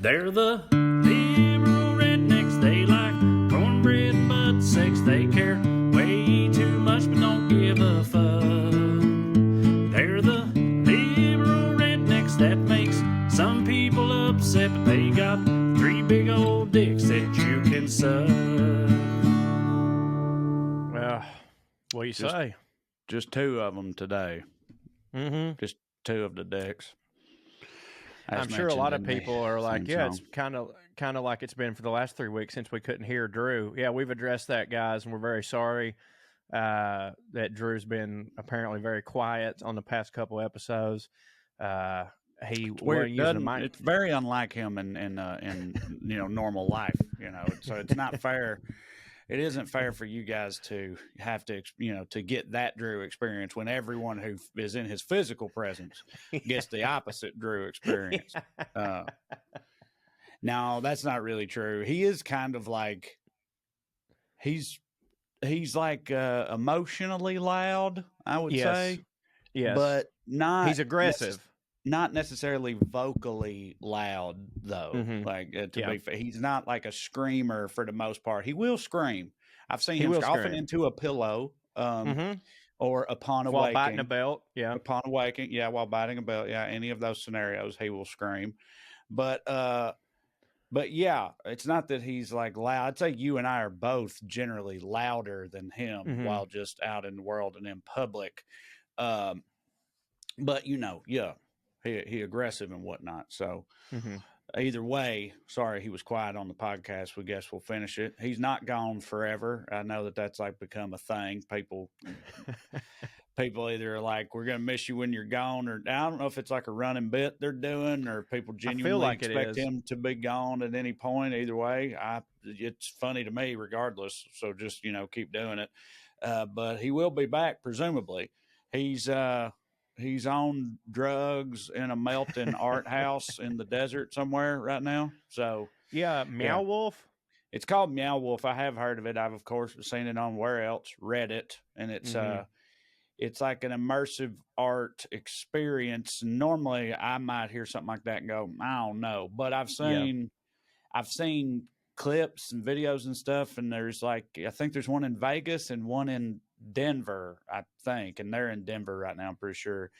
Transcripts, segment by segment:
They're the liberal rednecks. They like cornbread and butt sex. They care way too much but don't give a fuck. They're the liberal rednecks that makes some people upset, but they got 3 big old dicks that you can suck. Well, what do you say? Just 2 of them today. Mm-hmm. Just 2 of the dicks. I'm sure a lot of people are like, yeah, it's kind of like it's been for the last 3 weeks since we couldn't hear Drew. Yeah, we've addressed that, guys, and we're very sorry that Drew's been apparently very quiet on the past couple episodes. It's very unlike him in normal life, so it's not fair. It isn't fair for you guys to have to, to get that Drew experience when everyone who is in his physical presence gets the opposite Drew experience. Now, that's not really true. He is kind of like, he's like emotionally loud, I would say. Yes. But not. He's aggressive. Not necessarily vocally loud, though. Mm-hmm. Like be fair, he's not like a screamer for the most part. He will scream. I've seen him coughing into a pillow, or upon awakening, while biting a belt. Yeah, upon awakening. Yeah, while biting a belt. Yeah, any of those scenarios, he will scream. But yeah, it's not that he's like loud. I'd say you and I are both generally louder than him while just out in the world and in public. But he aggressive and whatnot. So either way, sorry he was quiet on the podcast. We guess we'll finish it. He's not gone forever. I know that's like become a thing. People either are like, we're going to miss you when you're gone, or I don't know if it's like a running bit they're doing, or people genuinely expect him to be gone at any point. Either way, it's funny to me regardless. So just, keep doing it. But he will be back, presumably. He's on drugs in a melting art house in the desert somewhere right now. So yeah, Meow Wolf. It's called Meow Wolf. I have heard of it. I've of course seen it on where else? Reddit, and it's like an immersive art experience. Normally, I might hear something like that and go, I don't know, but I've seen clips and videos and stuff, and I think there's one in Vegas and one in Denver, I think, and they're in Denver right now, I'm pretty sure.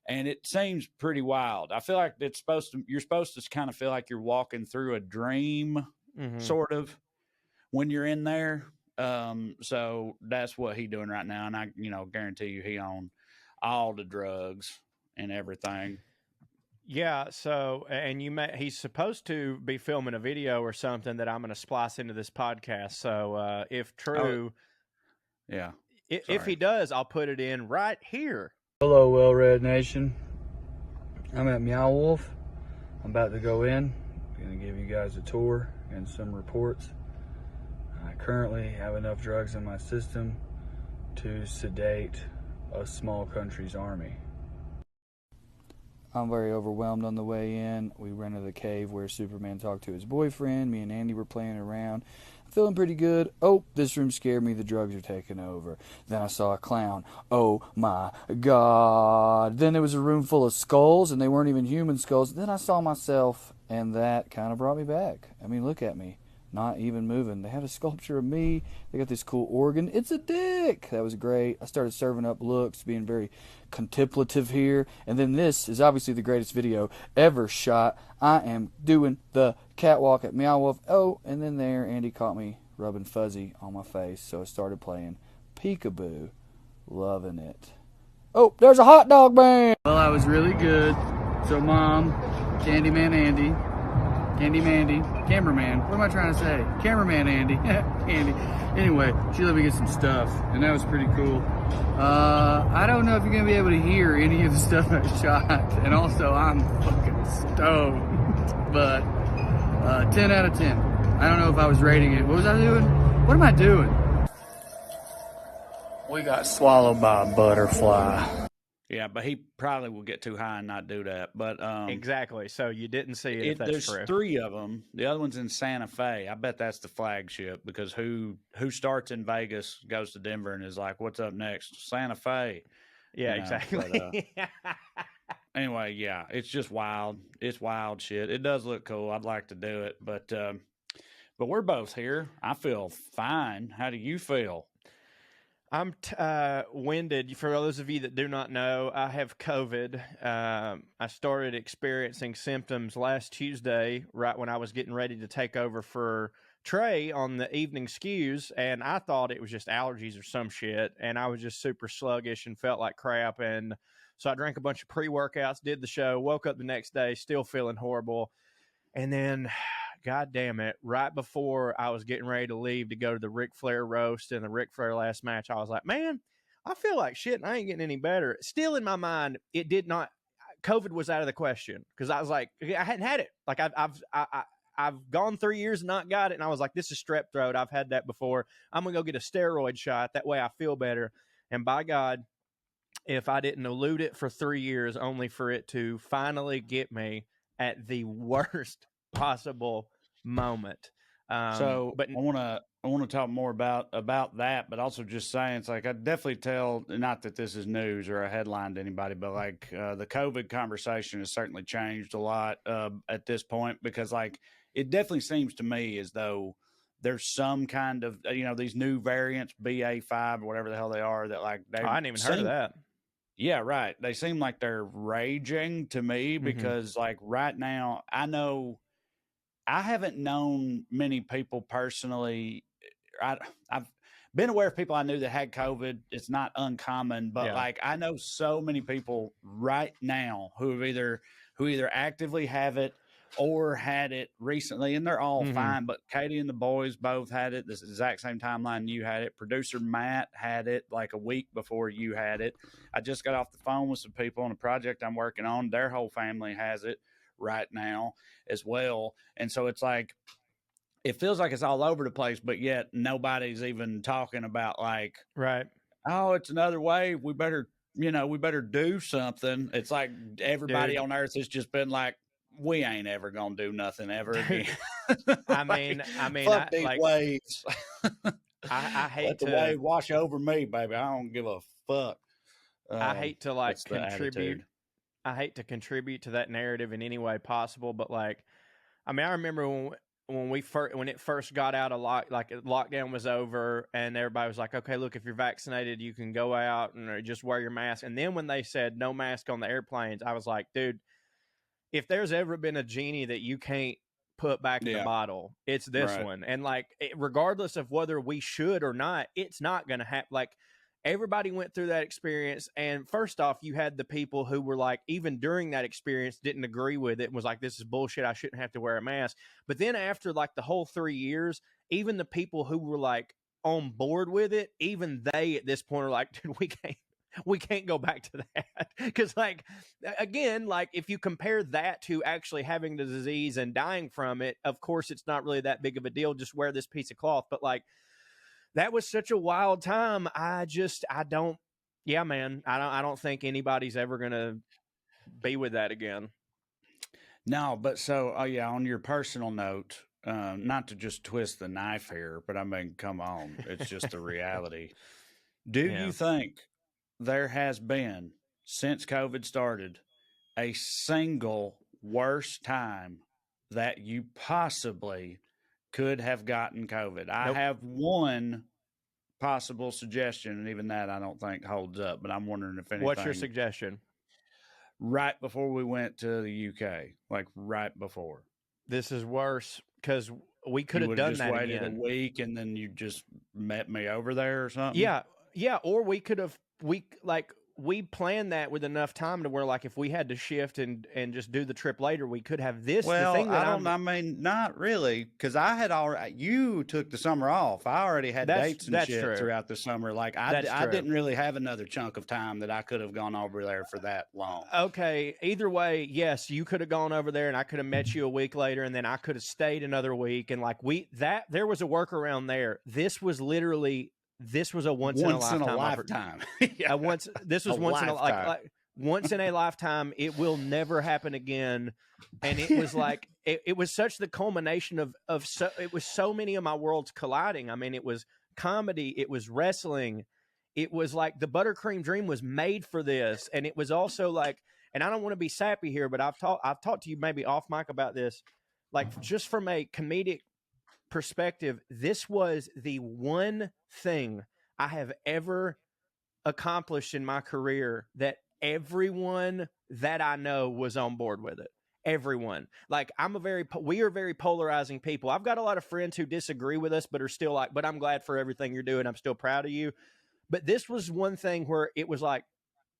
And it seems pretty wild. I feel like you're supposed to kind of feel like you're walking through a dream, sort of, when you're in there. So that's what he's doing right now, and I guarantee you he on all the drugs and everything. Yeah, so, and he's supposed to be filming a video or something that I'm going to splice into this podcast. So if true, if he does, I'll put it in right here. Hello, WellRED Nation. I'm at Meow Wolf. I'm about to go in. I'm going to give you guys a tour and some reports. I currently have enough drugs in my system to sedate a small country's army. I'm very overwhelmed on the way in. We rented a cave where Superman talked to his boyfriend. Me and Andy were playing around. I'm feeling pretty good. Oh, this room scared me. The drugs are taking over. Then I saw a clown. Oh my God. Then there was a room full of skulls, and they weren't even human skulls. Then I saw myself, and that kind of brought me back. I mean, look at me. Not even moving. They have a sculpture of me. They got this cool organ. It's a dick. That was great. I started serving up looks, being very contemplative here. And then this is obviously the greatest video ever shot. I am doing the catwalk at Meow Wolf. Oh, and then there, Andy caught me rubbing fuzzy on my face. So I started playing peekaboo. Loving it. Oh, there's a hot dog man. Well, I was really good. So, Mom, Candyman Andy, Candy Mandy, cameraman. What am I trying to say? Cameraman Andy. Andy. Anyway, she let me get some stuff, and that was pretty cool. I don't know if you're going to be able to hear any of the stuff I shot, and also I'm fucking stoned. But 10 out of 10. I don't know if I was rating it. What was I doing? What am I doing? We got swallowed by a butterfly. Yeah, but he probably will get too high and not do that. But exactly. So you didn't see it. If that's there's true. 3 of them. The other one's in Santa Fe. I bet that's the flagship, because who starts in Vegas, goes to Denver, and is like, "What's up next?" Santa Fe. Yeah, exactly. But, Anyway, yeah, it's just wild. It's wild shit. It does look cool. I'd like to do it, but we're both here. I feel fine. How do you feel? I'm winded. For those of you that do not know, I have COVID. I started experiencing symptoms last Tuesday, right when I was getting ready to take over for Trae on the evening skews, and I thought it was just allergies or some shit, and I was just super sluggish and felt like crap, and so I drank a bunch of pre-workouts, did the show, woke up the next day still feeling horrible, and then God damn it, right before I was getting ready to leave to go to the Ric Flair roast and the Ric Flair last match, I was like, man, I feel like shit and I ain't getting any better. Still in my mind, it did not, COVID was out of the question, because I was like, I hadn't had it. Like I've gone 3 years and not got it, and I was like, this is strep throat. I've had that before. I'm going to go get a steroid shot. That way I feel better. And by God, if I didn't elude it for 3 years only for it to finally get me at the worst possible moment. But I want to talk more about that, but also just saying, it's like I definitely tell, not that this is news or a headline to anybody, but like the COVID conversation has certainly changed a lot at this point, because like it definitely seems to me as though there's some kind of, these new variants, BA5 or whatever the hell they are, that like they I hadn't even heard of that. Yeah, right. They seem like they're raging to me, because like right now, I know I haven't known many people personally. I've been aware of people I knew that had COVID. It's not uncommon, but like I know so many people right now who either actively have it or had it recently, and they're all fine. But Katie and the boys both had it this exact same timeline you had it. Producer Matt had it like a week before you had it. I just got off the phone with some people on a project I'm working on. Their whole family has it right now as well. And so it's like, it feels like it's all over the place, but yet nobody's even talking about like, right, oh, it's another wave. We better do something. It's like everybody on earth has just been like, we ain't ever gonna do nothing ever again. I mean, fuck these waves. I hate let the wave wash over me, baby. I don't give a fuck. I hate to like contribute. I hate to contribute to that narrative in any way possible, but like, I mean, I remember when it first got out lockdown was over, and everybody was like, okay, look, if you're vaccinated, you can go out and just wear your mask. And then when they said no mask on the airplanes, I was like, dude, if there's ever been a genie that you can't put back in the bottle, it's this one. And like, regardless of whether we should or not, it's not going to happen. Like, everybody went through that experience. And first off, you had the people who were like, even during that experience, didn't agree with it and was like, this is bullshit. I shouldn't have to wear a mask. But then after like the whole 3 years, even the people who were like on board with it, even they at this point are like, dude, we can't go back to that. Because like, again, like if you compare that to actually having the disease and dying from it, of course, it's not really that big of a deal. Just wear this piece of cloth. But like, that was such a wild time. I don't think anybody's ever going to be with that again. No, but so, on your personal note, not to just twist the knife here, but I mean, come on, it's just the reality. Do you think there has been, since COVID started, a single worst time that you possibly could have gotten COVID? Nope. I have one possible suggestion, and even that I don't think holds up, but I'm wondering if anything. What's your suggestion? Right before we went to the UK, like right before. This is worse, because we could have done that waited again. A week and then you just met me over there or something. Yeah, or we could have. We planned that with enough time to where, like, if we had to shift and just do the trip later, we could have this. Well, I mean, not really, because I had already. You took the summer off. I already had dates and shit throughout the summer. Like, I didn't really have another chunk of time that I could have gone over there for that long. Okay, either way, yes, you could have gone over there, and I could have met you a week later, and then I could have stayed another week, and like there was a workaround there. This was literally. This was a once in a lifetime. Yeah. This was once in a once in a lifetime. It will never happen again. And it was like it was such the culmination of it was so many of my worlds colliding. I mean, it was comedy, it was wrestling, it was like the Buttercream Dream was made for this, and it was also like and I don't want to be sappy here, but I've talked to you maybe off mic about this, like just from a comedic perspective, this was the one thing I have ever accomplished in my career that everyone that I know was on board with it. Everyone. Like, we are very polarizing people. I've got a lot of friends who disagree with us, but are still like, but I'm glad for everything you're doing. I'm still proud of you. But this was one thing where it was like,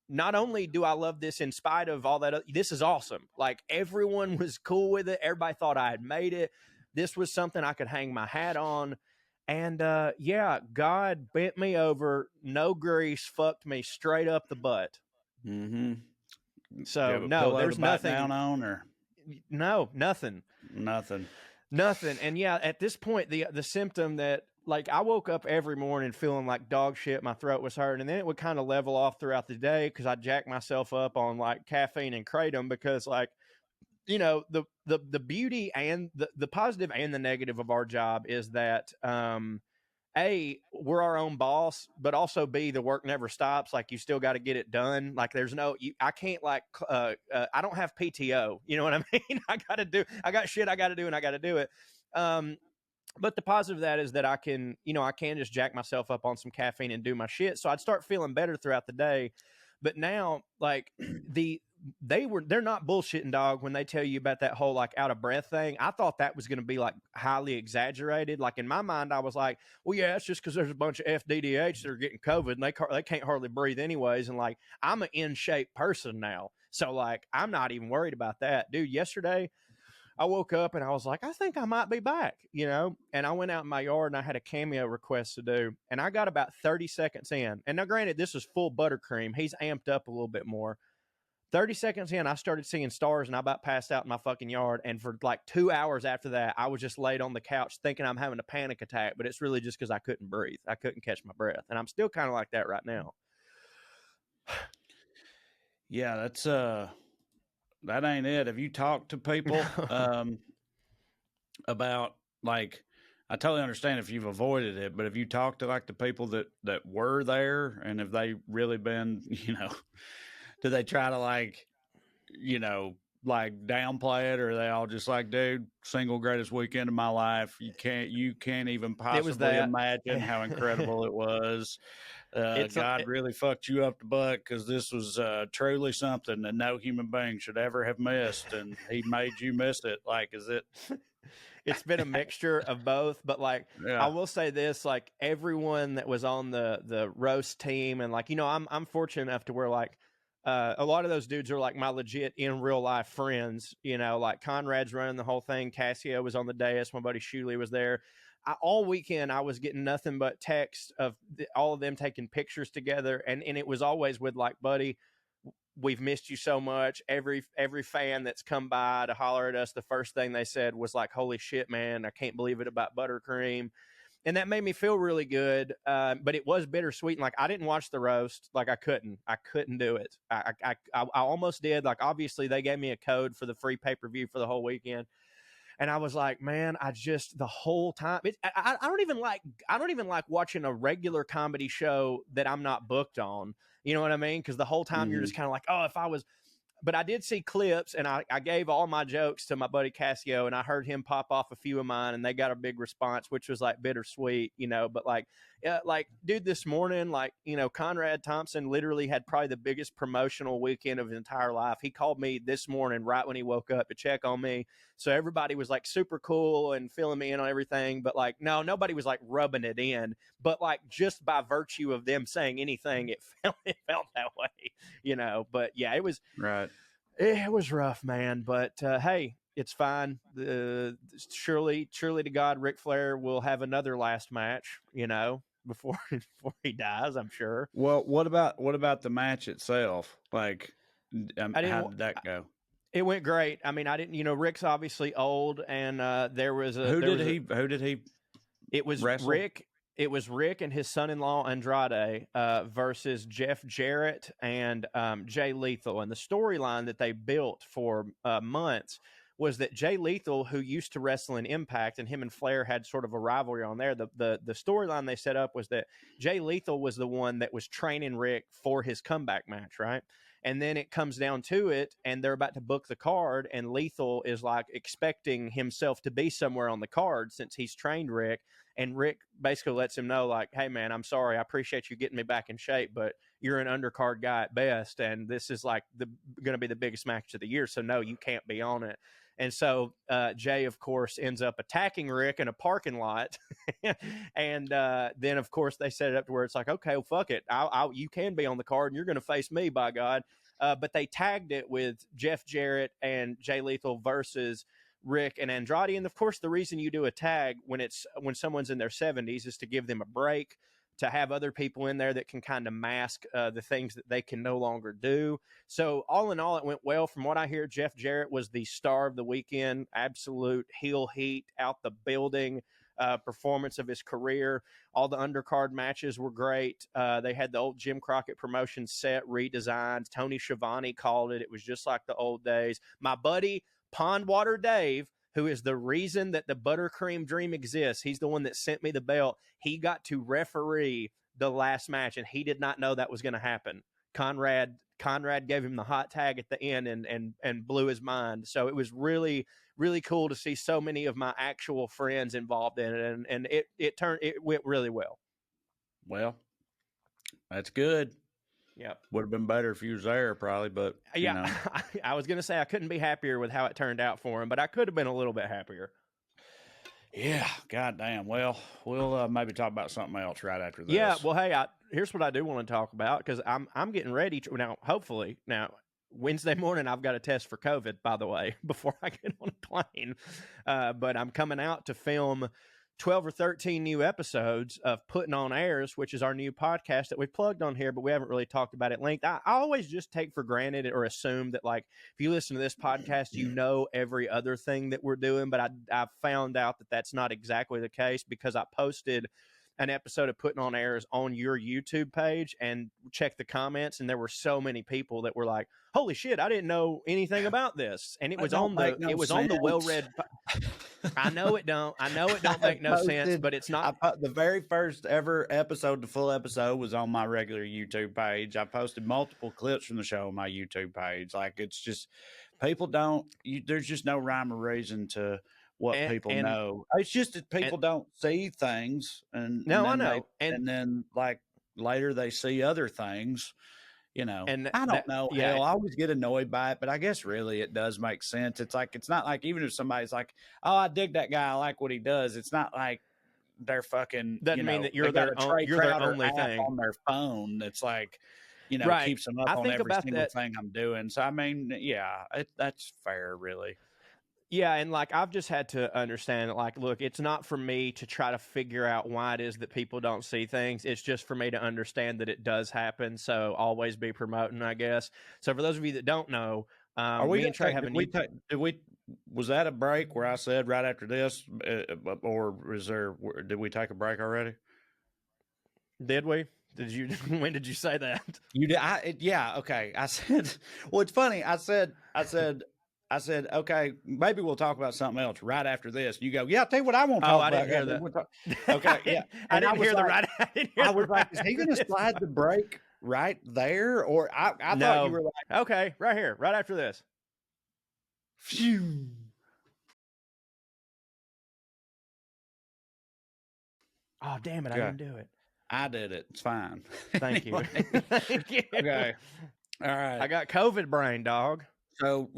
not only do I love this in spite of all that, this is awesome. Like, everyone was cool with it. Everybody thought I had made it. This was something I could hang my hat on. And yeah, God bent me over, no grease, fucked me straight up the butt. Mm-hmm. So no, there's nothing down on, or no, nothing. And yeah, at this point, the symptom that, like, I woke up every morning feeling like dog shit, my throat was hurting, and then it would kind of level off throughout the day because I jacked myself up on like caffeine and kratom, because, like, you know, the beauty and the positive and the negative of our job is that A, we're our own boss, but also B, the work never stops. Like, you still got to get it done. Like, there's no, I can't like, I don't have PTO. You know what I mean? I got shit I got to do, and I got to do it. But the positive of that is that I can just jack myself up on some caffeine and do my shit. So I'd start feeling better throughout the day. But now, like, they're not bullshitting, dog, when they tell you about that whole like out of breath thing. I thought that was going to be like highly exaggerated. Like, in my mind, I was like, well, yeah, it's just because there's a bunch of FDDH that are getting COVID and they can't hardly breathe anyways. And like, I'm an in shape person now. So like, I'm not even worried about that. Dude, yesterday I woke up and I was like, I think I might be back, you know? And I went out in my yard and I had a cameo request to do. And I got about 30 seconds in. And now, granted, this is full buttercream. He's amped up a little bit more. 30 seconds in, I started seeing stars, and I about passed out in my fucking yard. And for like 2 hours after that, I was just laid on the couch thinking I'm having a panic attack, but it's really just because I couldn't breathe. I couldn't catch my breath. And I'm still kind of like that right now. Yeah, that's that ain't it. Have you talked to people about, like, I totally understand if you've avoided it, but have you talked to like the people that were there, and have they really been, you know, do they try to like, you know, like downplay it, or are they all just like, dude, single greatest weekend of my life. You can't even possibly imagine how incredible it was. God really fucked you up the butt, because this was truly something that no human being should ever have missed, and he made you miss it. Like, is it? It's been a mixture of both, but like, yeah. I will say this, like, everyone that was on the roast team, and like, you know, I'm fortunate enough to where like, a lot of those dudes are like my legit in real life friends, you know, like Conrad's running the whole thing. Cassio was on the dais. My buddy Shuley was there. All weekend I was getting nothing but text of all of them taking pictures together. And it was always with like, buddy, we've missed you so much. Every fan that's come by to holler at us, the first thing they said was like, holy shit, man, I can't believe it about buttercream. And that made me feel really good. But it was bittersweet. And like, I didn't watch the roast. Like, I couldn't do it. I almost did. Like, obviously they gave me a code for the free pay-per-view for the whole weekend. And I was like, man, the whole time, I don't even like watching a regular comedy show that I'm not booked on. You know what I mean? Because the whole time you're just kind of like, oh, if I was. But I did see clips, and I gave all my jokes to my buddy Cassio, and I heard him pop off a few of mine, and they got a big response, which was like bittersweet, you know. But like, dude, this morning, like, you know, Conrad Thompson literally had probably the biggest promotional weekend of his entire life. He called me this morning right when he woke up to check on me. So everybody was like super cool and filling me in on everything. But like, no, nobody was like rubbing it in. But like, just by virtue of them saying anything, it felt that way, you know. But yeah, it was right. It was rough, man. But hey, it's fine. Surely to God, Ric Flair will have another last match, you know, before he dies, I'm sure. Well, what about the match itself? Like, how did that go? It went great. I mean, I didn't, you know, Rick's obviously old, and there was a who did he? It was wrestle? Rick. It was Rick and his son-in-law Andrade versus Jeff Jarrett and Jay Lethal. And the storyline that they built for months was that Jay Lethal, who used to wrestle in Impact, and him and Flair had sort of a rivalry on there. The storyline they set up was that Jay Lethal was the one that was training Rick for his comeback match, right? And then it comes down to it, and they're about to book the card, and Lethal is like expecting himself to be somewhere on the card since he's trained Rick. And Rick basically lets him know, like, hey, man, I'm sorry. I appreciate you getting me back in shape, but you're an undercard guy at best, and this is like going to be the biggest match of the year. So, no, you can't be on it. And so Jay, of course, ends up attacking Rick in a parking lot. And then, of course, they set it up to where it's like, okay, well, fuck it. You can be on the card, and you're going to face me, by God. But they tagged it with Jeff Jarrett and Jay Lethal versus Rick and Andrade. And, of course, the reason you do a tag when someone's in their 70s is to give them a break, to have other people in there that can kind of mask the things that they can no longer do. So all in all, it went well. From what I hear, Jeff Jarrett was the star of the weekend, absolute heel heat out the building performance of his career. All the undercard matches were great. They had the old Jim Crockett promotion set redesigned. Tony Schiavone called it. It was just like the old days. My buddy Pondwater Dave, who is the reason that the Buttercream Dream exists. He's the one that sent me the belt. He got to referee the last match, and he did not know that was going to happen. Conrad gave him the hot tag at the end and blew his mind. So it was really, really cool to see so many of my actual friends involved in it, and it went really well. Well, that's good. Yeah, would have been better if you was there, probably. But yeah, you know. I was going to say I couldn't be happier with how it turned out for him, but I could have been a little bit happier. Yeah, goddamn. Well, we'll maybe talk about something else right after this. Yeah, well, hey, here's what I do want to talk about, because I'm getting ready to, now. Hopefully, now Wednesday morning I've got a test for COVID, by the way, before I get on a plane. But I'm coming out to film 12 or 13 new episodes of Puttin On Airs, which is our new podcast that we plugged on here, but we haven't really talked about it at length. I always just take for granted or assume that, like, if you listen to this podcast, you know every other thing that we're doing, but I found out that that's not exactly the case, because I posted an episode of Puttin On Airs on your YouTube page and checked the comments, and there were so many people that were like, holy shit, I didn't know anything about this. And it was on the WellRED. I know it don't make no sense, but it's not. The very first ever episode, the full episode, was on my regular YouTube page. I posted multiple clips from the show on my YouTube page. Like, it's just, people there's just no rhyme or reason to what people know. It's just that people don't see things, and I know. And then, like, later they see other things, you know. And I don't know. Yeah. Hell, I always get annoyed by it, but I guess really it does make sense. It's like, it's not like, even if somebody's like, oh, I dig that guy, I like what he does, it's not like they're fucking, doesn't mean that you're their only thing on their phone. It's like, you know, right. keeps them up on every single thing I'm doing. So I mean, yeah, that's fair, really. Yeah, and like, I've just had to understand, like, look, it's not for me to try to figure out why it is that people don't see things. It's just for me to understand that it does happen. So always be promoting, I guess. So for those of you that don't know, me and Trae have a new. Was that a break where I said right after this, or did we take a break already? Did we? When did you say that? You did. Yeah. Okay. I said. Well, it's funny. I said, okay, maybe we'll talk about something else right after this. You go, yeah, I'll tell you what I want to talk about. I didn't hear that. Okay, yeah. I didn't hear the right. I was like, is he going to slide the break right there? Or I thought you were like. Okay, right here, right after this. Phew. Oh, damn it, I didn't do it. I did it. It's fine. Thank you. Thank you. Okay. All right. I got COVID brain, dog. So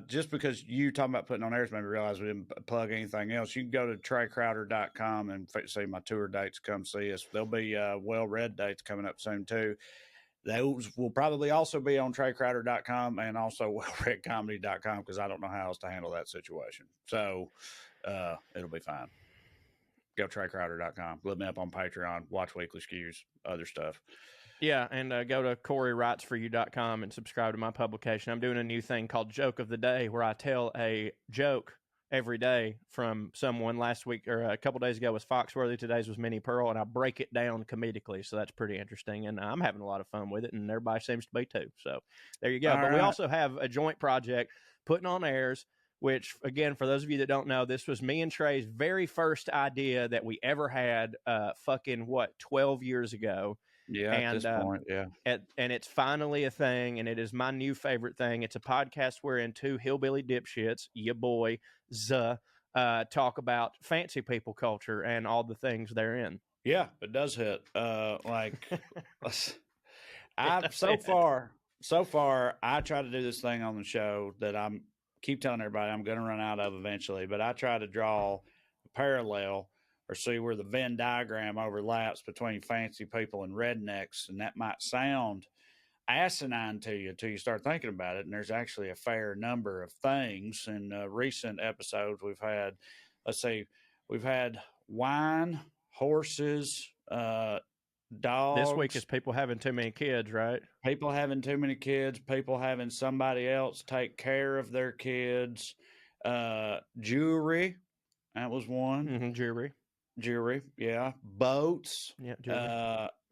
just because you talking about Putting On Airs made me realize we didn't plug anything else. You can go to TraeCrowder.com and see my tour dates. Come see us. There'll be WellRED dates coming up soon too. Those will probably also be on TraeCrowder.com and also WellREDComedy.com, because I don't know how else to handle that situation. So it'll be fine. Go TraeCrowder.com. Look me up on Patreon. Watch Weekly Skews, other stuff. Yeah, and go to CoreyWritesForYou.com and subscribe to my publication. I'm doing a new thing called Joke of the Day, where I tell a joke every day from someone. Last week, or a couple days ago, was Foxworthy. Today's was Minnie Pearl, and I break it down comedically, so that's pretty interesting. And I'm having a lot of fun with it, and everybody seems to be too. So there you go. But we also have a joint project, Puttin On Airs, which, again, for those of you that don't know, this was me and Trae's very first idea that we ever had 12 years ago. Yeah, and, at this point, yeah. And it's finally a thing, and it is my new favorite thing. It's a podcast wherein two hillbilly dipshits, your boy, talk about fancy people culture and all the things therein. Yeah, it does hit. So far, I try to do this thing on the show that I'm keep telling everybody I'm going to run out of eventually, but I try to draw a parallel or see where the Venn diagram overlaps between fancy people and rednecks, and that might sound asinine to you until you start thinking about it. And there's actually a fair number of things. In recent episodes, we've had, we've had wine, horses, dogs. This week is people having too many kids, right? People having too many kids, people having somebody else take care of their kids, jewelry. That was one. Mm-hmm, jewelry. Yeah. Boats,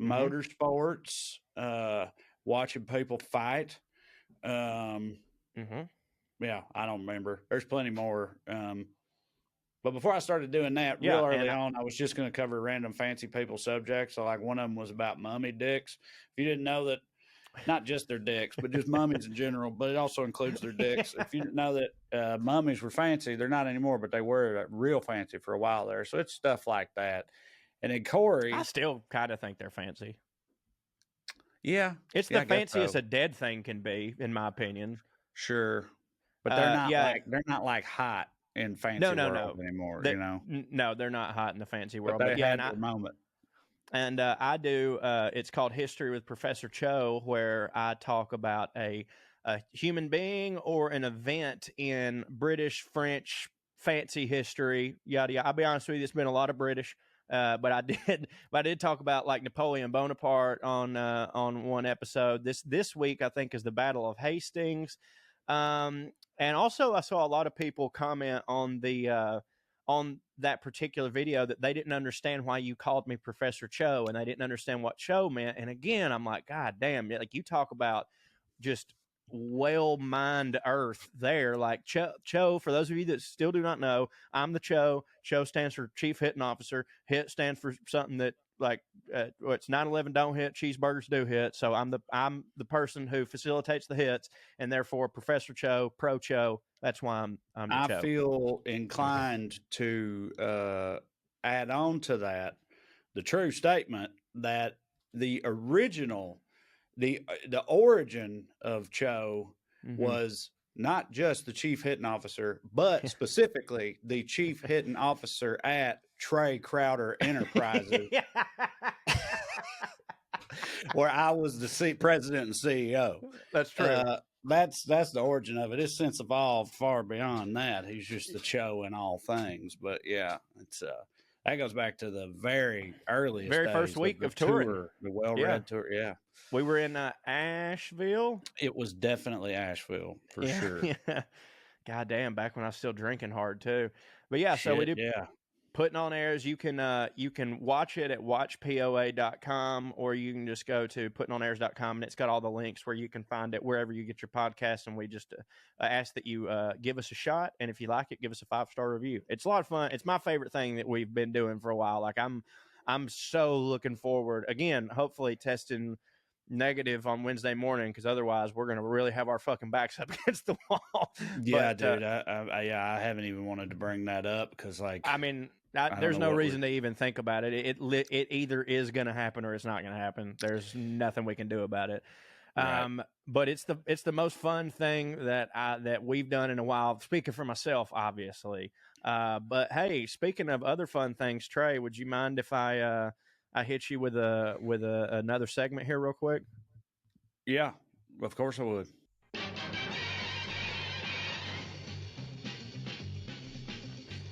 motorsports, watching people fight. Yeah, I don't remember. There's plenty more. But before I started doing that, real early on, I was just going to cover random fancy people subjects. So, like, one of them was about mummy dicks. If you didn't know that, not just their dicks, but just mummies in general, but it also includes their dicks. If you didn't know that mummies were fancy, they're not anymore, but they were real fancy for a while there. So it's stuff like that. And then Corey, I still kind of think they're fancy. Yeah, it's the fanciest a dead thing can be, in my opinion. Sure, but they're not like hot in fancy world anymore. No, they're not hot in the fancy world. But they had their moment. And I do. It's called History with Professor Cho, where I talk about a human being or an event in British, French, fancy history. Yada yada. I'll be honest with you, it's been a lot of British. But I did talk about like Napoleon Bonaparte on one episode. This week I think is the Battle of Hastings, and also I saw a lot of people comment on on that particular video that they didn't understand why you called me Professor Cho, and they didn't understand what Cho meant. And again, I'm like, God damn, like you talk about just well-mined earth there. Like Cho, for those of you that still do not know, I'm the Cho. Cho stands for Chief Hitting Officer. Hit stands for something that like it's 9/11 don't hit, cheeseburgers do hit. So I'm the person who facilitates the hits, and therefore Professor Cho, Pro Cho. That's why I'm the Cho. I feel inclined to add on to that the true statement that the original the origin of Cho was not just the chief hitting officer, but specifically the chief hitting officer at Trae Crowder Enterprises, where I was the president and CEO. That's true. That's the origin of it. It's since evolved far beyond that. He's just the Cho in all things. But yeah, it's that goes back to the very first week of touring, the WellRED tour. Yeah. We were in Asheville. It was definitely Asheville for sure. Yeah. God damn, back when I was still drinking hard too. But yeah, so we do Putting On Airs. You can watch it at watchpoa.com, or you can just go to puttingonairs.com, and it's got all the links where you can find it wherever you get your podcast. And we just ask that you give us a shot, and if you like it, give us a 5-star review. It's a lot of fun. It's my favorite thing that we've been doing for a while. Like I'm so looking forward, again, hopefully testing negative on Wednesday morning, because otherwise we're going to really have our fucking backs up against the wall. Yeah, dude. I haven't even wanted to bring that up because, like, I mean, there's no reason to even think about it. It either is going to happen or it's not going to happen. There's nothing we can do about it. Right. But it's the most fun thing that we've done in a while. Speaking for myself, obviously. But hey, speaking of other fun things, Trae, would you mind if I hit you with another segment here real quick? Yeah, of course I would.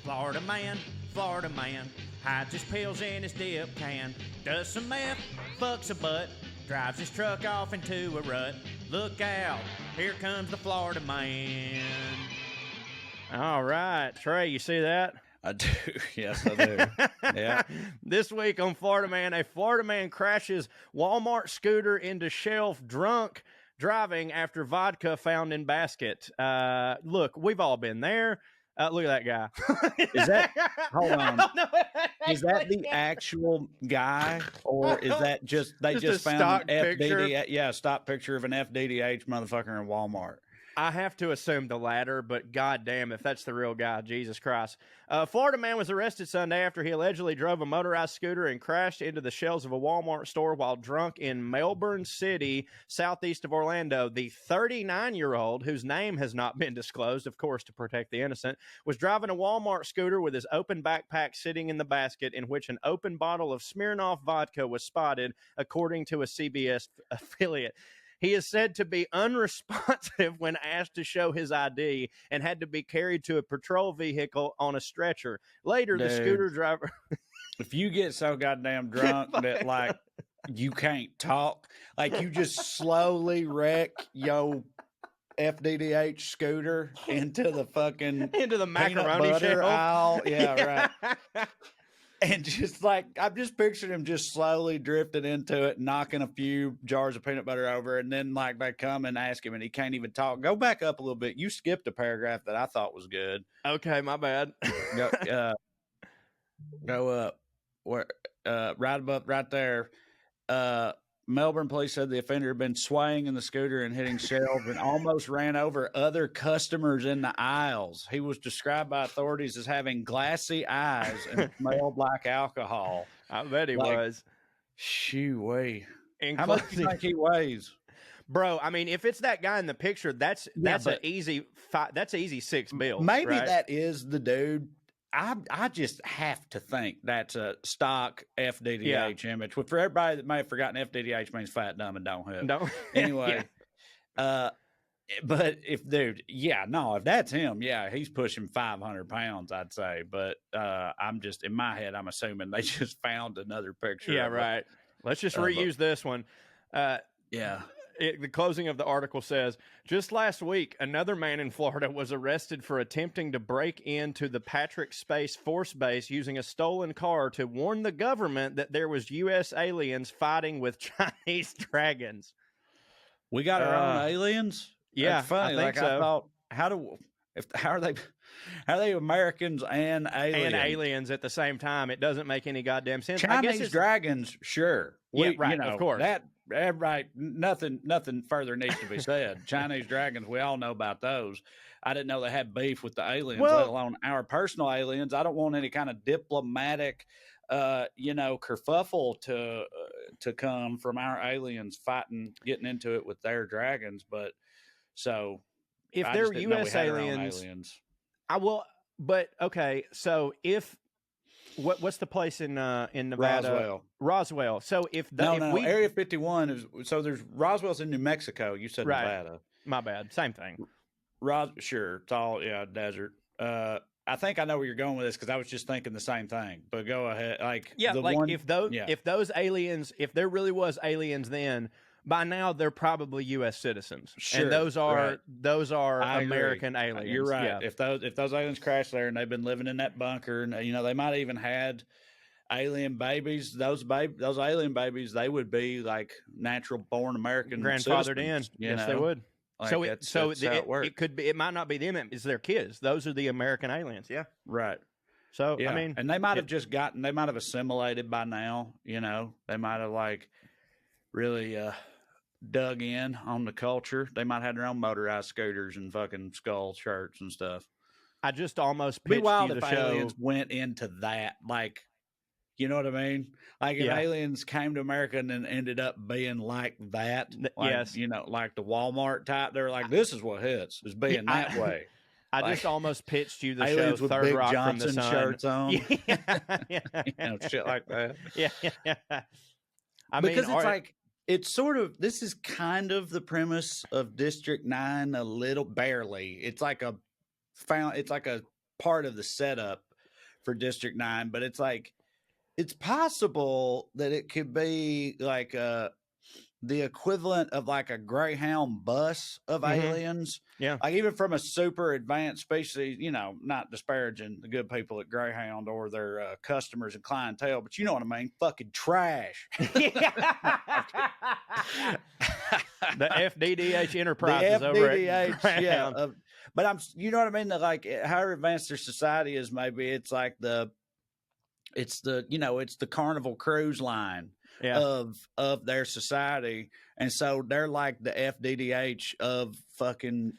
Florida man, hides his pills in his dip can, does some meth, fucks a butt, drives his truck off into a rut. Look out, here comes the Florida man. All right, Trae, you see that? I do. Yes, I do. Yeah. This week on Florida Man, a Florida man crashes Walmart scooter into shelf drunk, driving after vodka found in basket. Look, we've all been there. Look at that guy. Is that? Hold on. Is that the actual guy, or is that just they just found an FDDH? Yeah, stock picture of an FDDH motherfucker in Walmart. I have to assume the latter, but goddamn, if that's the real guy, Jesus Christ. A Florida man was arrested Sunday after he allegedly drove a motorized scooter and crashed into the shelves of a Walmart store while drunk in Melbourne City, southeast of Orlando. The 39-year-old, whose name has not been disclosed, of course, to protect the innocent, was driving a Walmart scooter with his open backpack sitting in the basket in which an open bottle of Smirnoff vodka was spotted, according to a CBS affiliate. He is said to be unresponsive when asked to show his ID and had to be carried to a patrol vehicle on a stretcher. Later, the scooter driver... If you get so goddamn drunk that, like, you can't talk, like, you just slowly wreck your FDDH scooter into the fucking... into the macaroni shell aisle. Yeah, right. And just like, I'm just picturing him just slowly drifting into it, knocking a few jars of peanut butter over. And then like they come and ask him and he can't even talk. Go back up a little bit. You skipped a paragraph that I thought was good. Okay. My bad. Go up where, right above, right there. Melbourne police said the offender had been swaying in the scooter and hitting shelves and almost ran over other customers in the aisles. He was described by authorities as having glassy eyes and smelled like alcohol. I bet he was. Shoo-wee. How much do you think he weighs? Bro, I mean, if it's that guy in the picture, that's an easy $6 bills. Maybe right? That is the dude. I just have to think that's a stock FDDH image. Well, for everybody that may have forgotten, FDDH means fat, dumb, and don't hook. No. Anyway, but if that's him, he's pushing 500 pounds, I'd say. But I'm just, in my head, I'm assuming they just found another picture. Yeah, right. Let's just reuse this one. The closing of the article says, just last week, another man in Florida was arrested for attempting to break into the Patrick Space Force Base using a stolen car to warn the government that there was U.S. aliens fighting with Chinese dragons. We got our own aliens? Yeah, that's funny. I think so. I thought, how are they Americans and aliens? And aliens at the same time. It doesn't make any goddamn sense. Chinese dragons, sure. Right, of course. Right. Nothing further needs to be said. Chinese dragons, we all know about those. I didn't know they had beef with the aliens, let alone our personal aliens. I don't want any kind of diplomatic, kerfuffle to come from our aliens fighting, getting into it with their dragons. But so if they're U.S. aliens, I will. But okay, so if. What's the place in Nevada? Roswell. So if Area 51 is there's Roswell's in New Mexico. You said right. Nevada. My bad. Same thing. Sure. It's all desert. I think I know where you're going with this because I was just thinking the same thing. But go ahead. If those aliens, if there really was aliens then, by now they're probably U.S. citizens. Sure, and those are American aliens. You're right. Yeah. If those aliens crash there and they've been living in that bunker, and they might have even had alien babies. Those alien babies, they would be like natural born American grandfathered in. Yes, they would. Like it could be. It might not be them. It's their kids. Those are the American aliens. Yeah. Right. So I mean, and they might have they might have assimilated by now. They might have like really dug in on the culture. They might have their own motorized scooters and fucking skull shirts and stuff. I just almost pitched wild you if the show. Aliens went into that, like, you know what I mean? Like if aliens came to America and then ended up being like that, like, yes, like the Walmart type. They're like, this is what hits is being that way. I just almost pitched you the show with Third Big Rock Johnson from the Sun. Shirts on, shit like that. Yeah. Because it's like. It's sort of, this is kind of the premise of District 9 a little, barely. It's like a part of the setup for District 9, but it's like, it's possible that it could be like the equivalent of like a Greyhound bus of aliens. Yeah. Like even from a super advanced species, not disparaging the good people at Greyhound or their customers and clientele, but you know what I mean? Fucking trash. The FDDH Enterprises over at Greyhound. but you know what I mean? Like, however advanced their society is, maybe it's like it's the Carnival Cruise Line of their society. And so they're like the FDDH of fucking,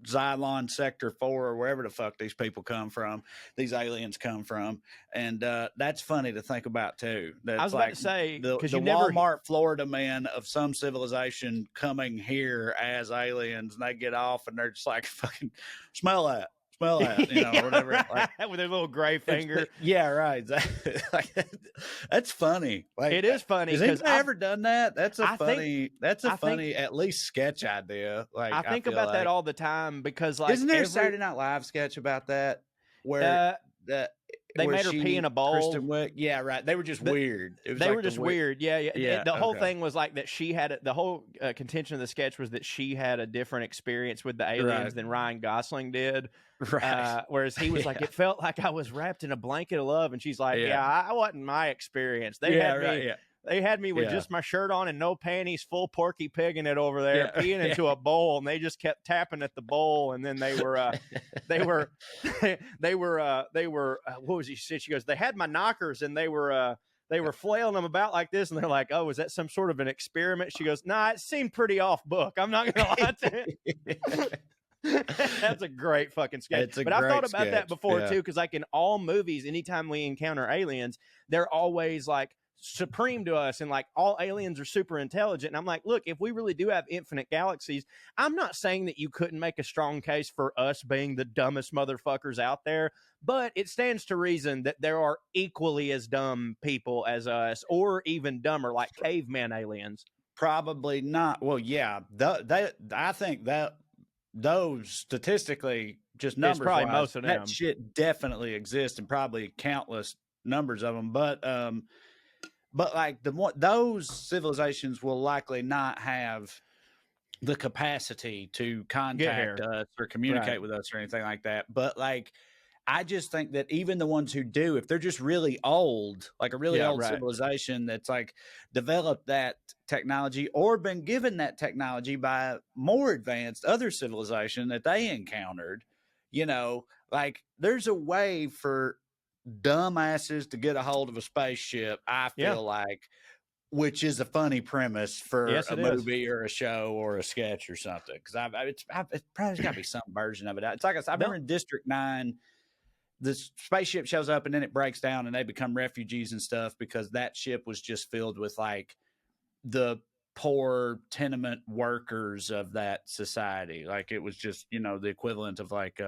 Xylon Sector 4 or wherever the fuck these people come from, these aliens come from. And that's funny to think about too. That's I was about to say, the Walmart Florida men of some civilization coming here as aliens, and they get off and they're just like, fucking smell that, whatever. Like, with their little gray finger. Yeah, right. That's funny. Like, it is funny. Has anybody ever done that? That's a funny at least sketch idea. Like, I think about that all the time because, like, isn't there a Saturday Night Live sketch about that where they made her pee in a bowl? Yeah, right. They were just weird. They were just weird. Yeah. The whole thing was like that she had the whole contention of the sketch was that she had a different experience with the aliens than Ryan Gosling did. Right. Whereas he was like, it felt like I was wrapped in a blanket of love, and she's like, I wasn't my experience. They had me with just my shirt on and no panties, full Porky Pigging it over there, peeing into a bowl, and they just kept tapping at the bowl, and then they were what was she said? She goes, they had my knockers, and they were flailing them about like this, and they're like, oh, is that some sort of an experiment? She goes, nah, it seemed pretty off book. I'm not gonna lie to you. That's a great fucking sketch. But I've thought about that before too, because like in all movies, anytime we encounter aliens, they're always like supreme to us, and like all aliens are super intelligent. And I'm like, look, if we really do have infinite galaxies, I'm not saying that you couldn't make a strong case for us being the dumbest motherfuckers out there, but it stands to reason that there are equally as dumb people as us, or even dumber, like caveman aliens. Probably not. Well, yeah, I think that those statistically, just numbers, probably most of them. That shit definitely exists, and probably countless numbers of them. But like those civilizations will likely not have the capacity to contact us or communicate with us or anything like that. But like, I just think that even the ones who do, if they're just really old, like a really old civilization that's like developed that technology or been given that technology by more advanced other civilization that they encountered, like there's a way for dumbasses to get a hold of a spaceship, I feel like, which is a funny premise for a movie or a show or a sketch or something. Because it's probably got to be some version of it. It's like I remember in District 9, the spaceship shows up and then it breaks down and they become refugees and stuff because that ship was just filled with like the poor tenement workers of that society. Like it was just, the equivalent of like,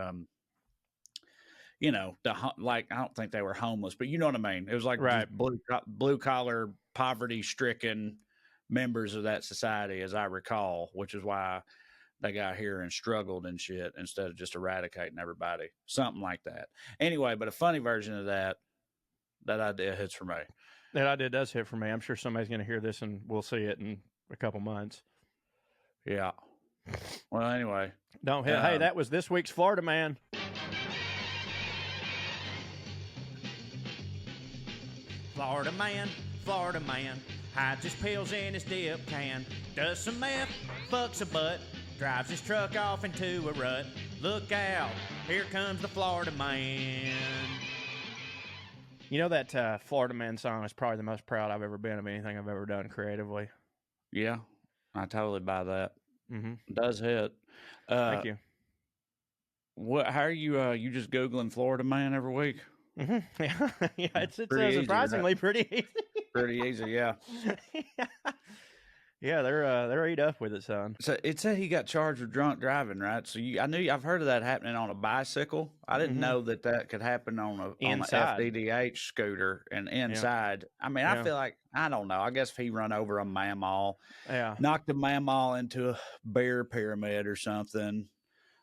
like, I don't think they were homeless, but you know what I mean? It was like blue collar, poverty stricken members of that society, as I recall, which is why they got here and struggled and shit instead of just eradicating everybody. Something like that. Anyway, but a funny version of that idea hits for me. That idea does hit for me. I'm sure somebody's going to hear this and we'll see it in a couple months. Yeah. Well, anyway. Don't hit. Hey, that was this week's Florida Man. Florida man, hides his pills in his dip can, does some meth, fucks a butt, drives his truck off into a rut. Look out, here comes the Florida man. You know that Florida Man song is probably the most proud I've ever been of anything I've ever done creatively. Yeah, I totally buy that. Mm-hmm. It does hit. Thank you. How are you? You just Googling Florida Man every week? Mm-hmm. Yeah, it's surprisingly pretty easy. Pretty easy, yeah. Yeah, they're eat up with it, son. So it said he got charged with drunk driving, right? So I've heard of that happening on a bicycle. I didn't know that could happen on a FDDH scooter and inside. Yeah. I mean, I feel like, I don't know. I guess if he run over a mammal, knocked a mammal into a bear pyramid or something,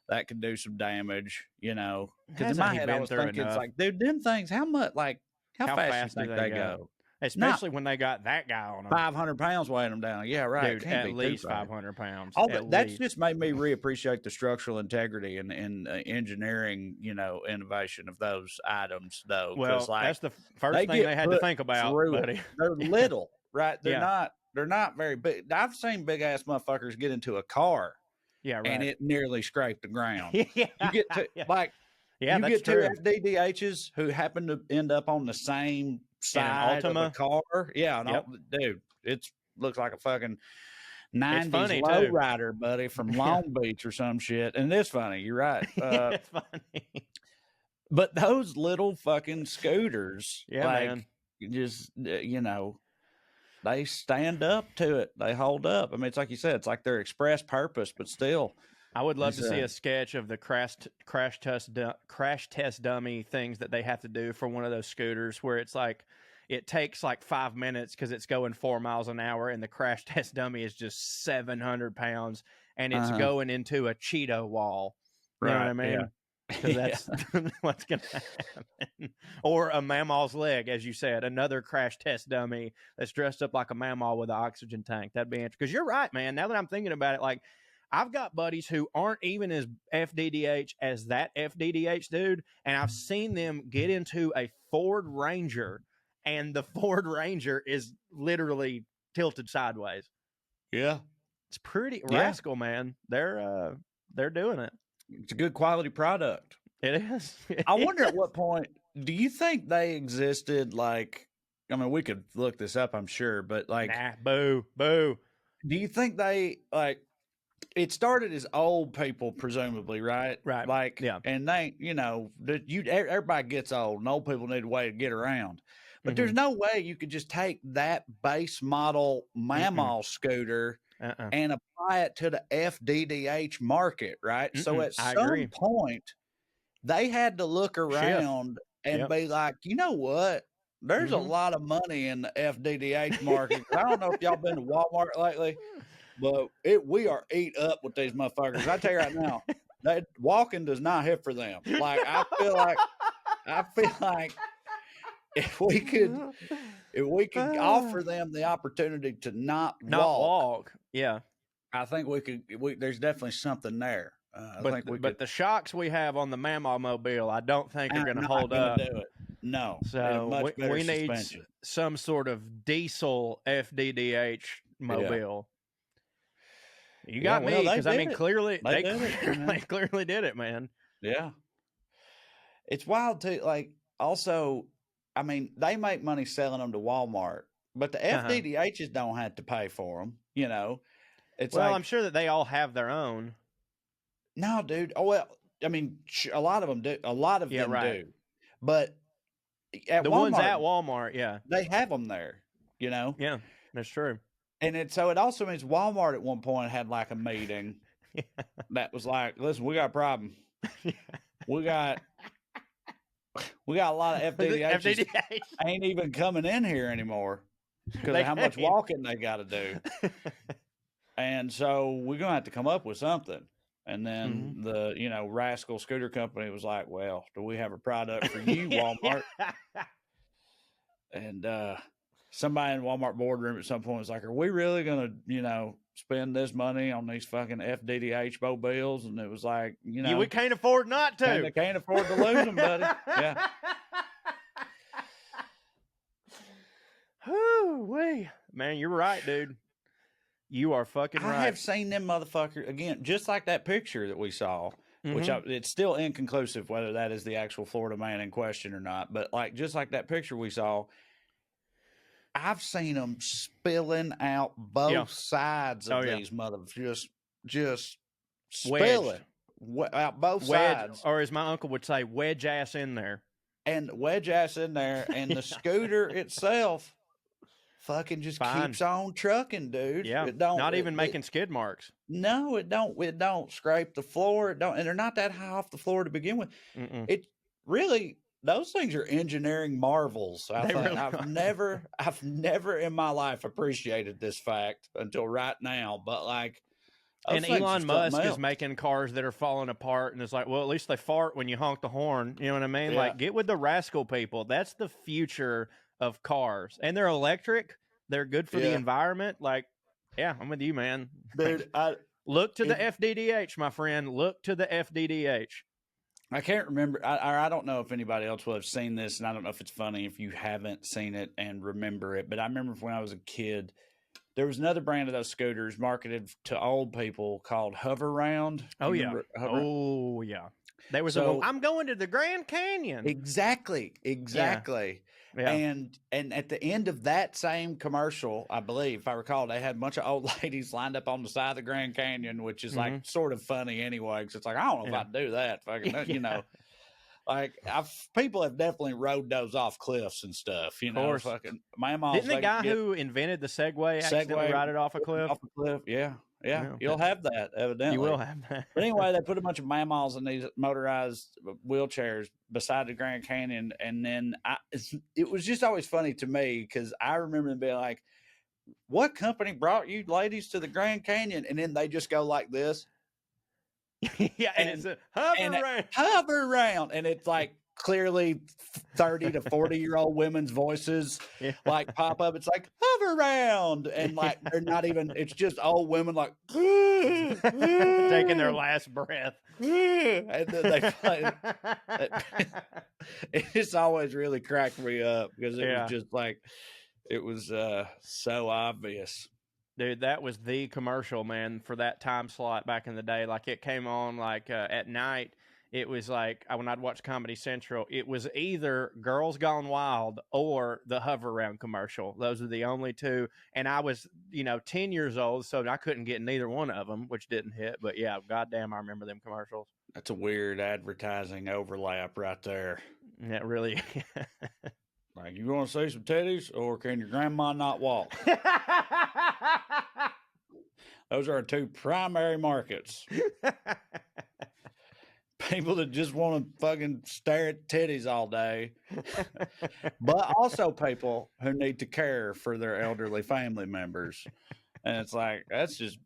that could do some damage, Because in my head, I was thinking, it's like, dude, them things, how fast do you think they go? Especially when they got that guy on them. 500 pounds weighing them down. Yeah, right. Dude, at least 500 pounds. That's just made me reappreciate the structural integrity and engineering, innovation of those items, though. Well, that's the first thing they had to think about, buddy. They're little, right? They're not very big. I've seen big-ass motherfuckers get into a car Yeah, right. And it nearly scraped the ground. Yeah, you get to like, yeah, you that's get two true. FDDHs who happen to end up on the same side of a car. Yeah, dude, it's looks like a fucking 90s lowrider, buddy, from Long Beach or some shit. And it's funny. You're right. It's funny. But those little fucking scooters, man, just, they stand up to it. They hold up. I mean, it's like you said, it's like their express purpose, but still. I would love to see a sketch of the crash test dummy things that they have to do for one of those scooters where it's like, it takes like 5 minutes because it's going 4 miles an hour and the crash test dummy is just 700 pounds and it's going into a Cheeto wall. You know what I mean? Because that's what's going to happen. Or a mammal's leg, as you said, another crash test dummy that's dressed up like a mammal with an oxygen tank. That'd be interesting. Because you're right, man. Now that I'm thinking about it, like, I've got buddies who aren't even as FDDH as that FDDH dude, and I've seen them get into a Ford Ranger, and the Ford Ranger is literally tilted sideways. Yeah. It's pretty Rascal, man. They're doing it. It's a good quality product. It is. I wonder at what point, do you think they existed like, I mean, we could look this up, I'm sure, but like. Nah, boo. Do you think they, like, it started as old people, presumably, right? Right. Like, yeah. And they, everybody gets old, and old people need a way to get around. But there's no way you could just take that base model mammal scooter and apply it to the FDDH market, right? So at some point, they had to look around and be like, you know what? There's a lot of money in the FDDH market. I don't know if y'all been to Walmart lately, but we are eat up with these motherfuckers. I tell you right now, that walking does not hit for them. Like I feel like if we could offer them the opportunity to not walk, I think we could. There's definitely something there. But the shocks we have on the Mammal Mobile, I don't think are going to hold up. Do it. No. So we need some sort of diesel FDDH mobile. Yeah. You got me, because I mean, clearly they clearly did it, man. Yeah. It's wild too. Like, also, I mean, they make money selling them to Walmart, but the FDDHs don't have to pay for them. You know, I'm sure that they all have their own. No, dude. Oh well, I mean, a lot of them do. A lot of them do. But at the Walmart, ones at Walmart, they have them there. You know. Yeah, that's true. And so it also means Walmart at one point had like a meeting that was like, listen, we got a problem. We got a lot of FDDHs ain't even coming in here anymore because of how much walking they got to do. And so we're going to have to come up with something. And then the, Rascal Scooter Company was like, well, do we have a product for you, Walmart? And somebody in the Walmart boardroom at some point was like, are we really going to, spend this money on these fucking FDDH mobiles? And it was like, we can't afford not to. We can't afford to lose them, buddy. Yeah. Whoo-wee. Man, you're right, dude. You are fucking right. I have seen them motherfuckers, again, just like that picture that we saw, which it's still inconclusive whether that is the actual Florida man in question or not. But just like that picture we saw, I've seen them spilling out both sides of these motherfuckers, just spilling out both sides. Or as my uncle would say, wedge ass in there. And wedge ass in there, and the scooter itself fucking just keeps on trucking, dude. Yeah, not even making skid marks. No, it don't. It don't scrape the floor. It don't, and they're not that high off the floor to begin with. It really, those things are engineering marvels. I think. Really I've never in my life appreciated this fact until right now. But and Elon Musk is making cars that are falling apart, and it's like, well, at least they fart when you honk the horn. You know what I mean? Yeah. Like, get with the Rascal people. That's the future of cars, and they're electric. They're good for the environment. Like, yeah, I'm with you, man. Dude, look to the FDDH, my friend. Look to the FDDH. I can't remember. I don't know if anybody else will have seen this, and I don't know if it's funny if you haven't seen it and remember it. But I remember when I was a kid, there was another brand of those scooters marketed to old people called Hover Round. Oh yeah. Oh yeah. There was I'm going to the Grand Canyon. Exactly. Yeah. And at the end of that same commercial, I believe, if I recall, they had a bunch of old ladies lined up on the side of the Grand Canyon, which is like sort of funny anyway, because it's like, I don't know if I'd do that. Fucking, you know, like people have definitely rode those off cliffs and stuff. You know, fucking Mama's. Didn't the guy who invented the Segway accidentally ride it off a cliff? Off a cliff, yeah. You'll have that, evidently. You will have that. But anyway, they put a bunch of mammals in these motorized wheelchairs beside the Grand Canyon. And then it was just always funny to me because I remember them being like, what company brought you ladies to the Grand Canyon? And then they just go like this. Yeah, and it's a hover round. And it's like clearly 30 to 40-year-old women's voices like pop up. It's like hover round, and like they're not even, it's just old women like taking their last breath. And then they play. It's always really cracked me up because it was just like it was so obvious. Dude, that was the commercial, man, for that time slot back in the day. Like it came on like at night. It was like when I'd watch Comedy Central, it was either Girls Gone Wild or the Hover Round commercial. Those are the only two. And I was, 10 years old, so I couldn't get neither one of them, which didn't hit. But yeah, goddamn, I remember them commercials. That's a weird advertising overlap right there. Yeah, really. Like, you want to see some titties, or can your grandma not walk? Those are our two primary markets. People that just want to fucking stare at titties all day, but also people who need to care for their elderly family members. And it's like, that's just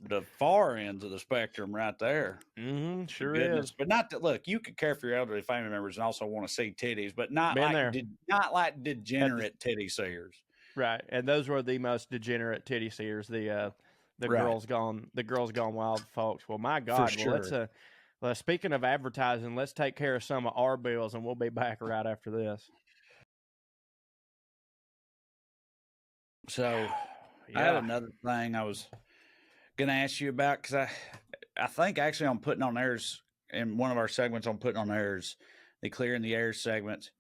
the far ends of the spectrum right there. Sure is. But not that, look, you could care for your elderly family members and also want to see titties, but not like degenerate titty seers. Right. And those were the most degenerate titty seers, the Girls Gone Wild folks. Well, my God, for sure. Well, speaking of advertising, let's take care of some of our bills, and we'll be back right after this. So, I had another thing I was going to ask you about, because I think actually on Putting On Airs, in one of our segments on Putting On Airs, the Clearing the Air segment,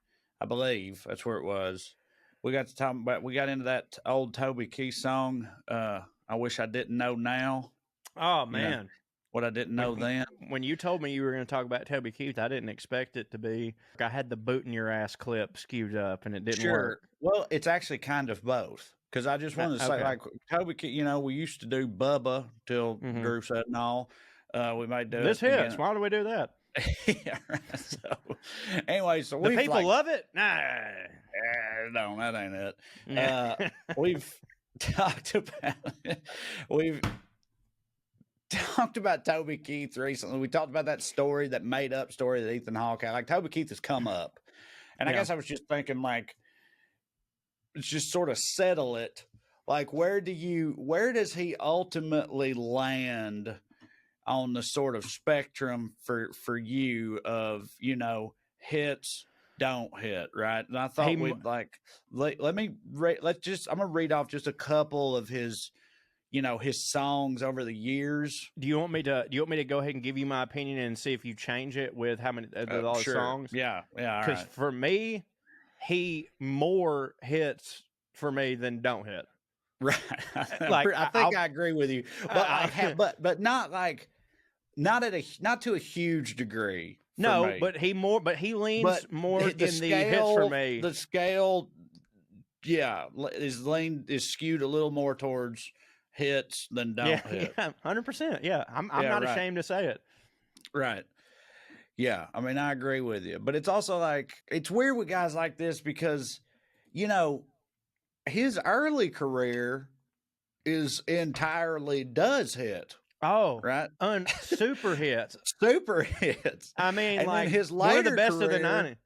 I believe that's where it was. We got into that old Toby Keith song, I Wish I Didn't Know Now. Oh, man. What I didn't know then. When you told me you were going to talk about Toby Keith, I didn't expect it to be. I had the boot in your ass clip skewed up, and it didn't work. Well, it's actually kind of both. Because I just wanted to say, like, Toby Keith, we used to do Bubba till Drew said no. We might do this hits. Why do we do that? Yeah, right. So, anyway, so the people love it. Nah, no, that ain't it. We've talked about Toby Keith recently. We talked about that story, that made up story that Ethan Hawke had. Like, Toby Keith has come up, and I guess I was just thinking, like, let's just sort of settle it. Like, where does he ultimately land on the sort of spectrum for you of, hits, don't hit, right? And I thought we'd I'm gonna read off just a couple of his, his songs over the years. Do you want me to go ahead and give you my opinion and see if you change it with how many all the songs? Yeah. Because for me, he more hits for me than don't hit. Right. Like, I think I agree with you, but but not like not to a huge degree. No, me. but he leans more in the hits for me. The scale, is skewed a little more towards hits than don't hit. Yeah, 100%. Yeah, I'm not ashamed to say it. Right. Yeah, I mean, I agree with you, but it's also like, it's weird with guys like this because, his early career is entirely does hit. Oh, right. Super hits. Super hits. I mean, and like, his one of the best of the 90s.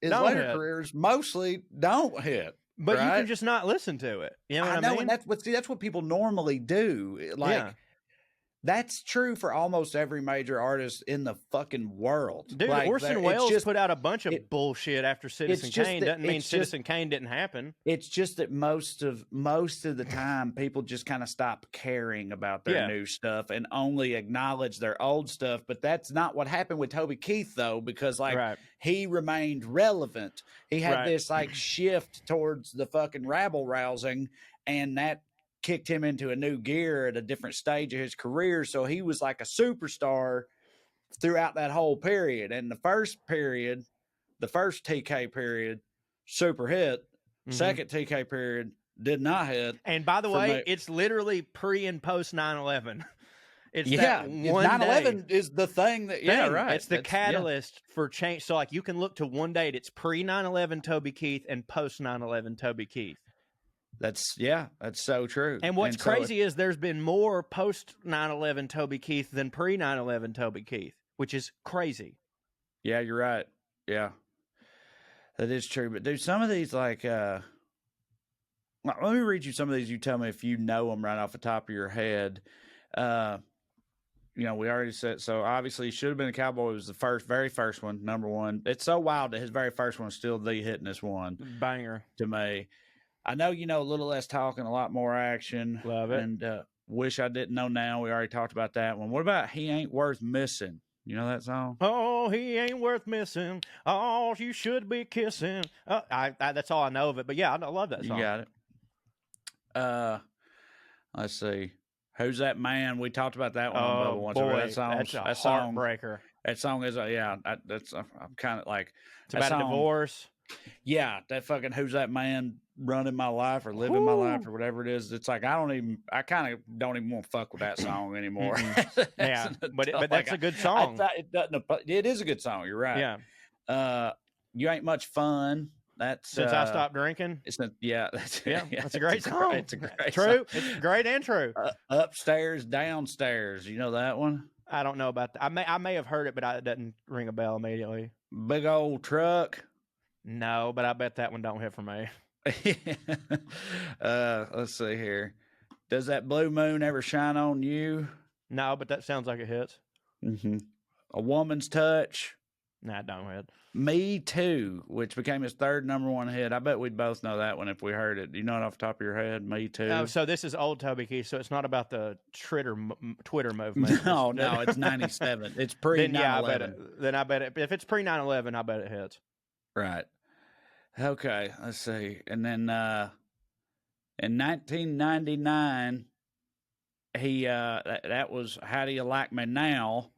His later careers mostly don't hit. But you can just not listen to it. You know what I mean? And that's what people normally do. Like, That's true for almost every major artist in the fucking world. Dude, like, Orson Welles put out a bunch of bullshit after Citizen Kane. Doesn't mean Citizen Kane didn't happen. It's just that most of the time, people just kind of stop caring about their new stuff and only acknowledge their old stuff. But that's not what happened with Toby Keith, though, because he remained relevant. He had this like shift towards the fucking rabble rousing, and that kicked him into a new gear at a different stage of his career. So he was like a superstar throughout that whole period. And the first period, the first TK period, super hit. Second TK period did not hit. And by the way, it's literally pre and post 9/11. It's 9/11 is the thing that It's the catalyst for change. So like you can look to one date. It's pre 9/11 Toby Keith and post 9/11 Toby Keith. That's so true. And what's crazy is there's been more post 9/11 Toby Keith than pre 9/11 Toby Keith, which is crazy. Yeah, you're right. Yeah, that is true. But dude, some of these let me read you some of these. You tell me if you know them right off the top of your head. We already said, so obviously he should have been a Cowboy. It was the very first one, number one. It's so wild that his very first one is still the hittingest one. Banger. To me. I know a little less talking, a lot more action. Love it. And Wish I Didn't Know Now. We already talked about that one. What about He Ain't Worth Missing? You know that song? Oh, he ain't worth missing. Oh, you should be kissing. That's all I know of it. But yeah, I love that song. You got it. Let's see. Who's That Man? We talked about that one on Bubba once. Boy, that's a heartbreaker. That song is I'm kind of like, it's about a divorce. Yeah, that fucking Who's That Man running my life or living my life or whatever it is. It's like I kind of don't even want to fuck with that song anymore. Yeah, but that's a good song. It is a good song. You're right. Yeah. You Ain't Much Fun. That's Since I Stopped Drinking. That's a great song. It's a great true. Song. It's great and true. Upstairs, Downstairs. You know that one? I don't know about that. I may have heard it, but it doesn't ring a bell immediately. Big Old Truck. No, but I bet that one don't hit for me. Let's see here. Does That Blue Moon Ever Shine on You? No, but that sounds like it hits. A Woman's Touch. Nah, it don't hit. Me Too, which became his third number one hit. I bet we'd both know that one if we heard it. Do you know it off the top of your head? Me Too. Oh, so this is old Toby Keith, so it's not about the Twitter movement. No, it's 97. It's pre 9/11. Then I bet it. If it's pre 9/11, I bet it hits. Right. Okay, let's see. And then in 1999, he that was How Do You Like Me Now?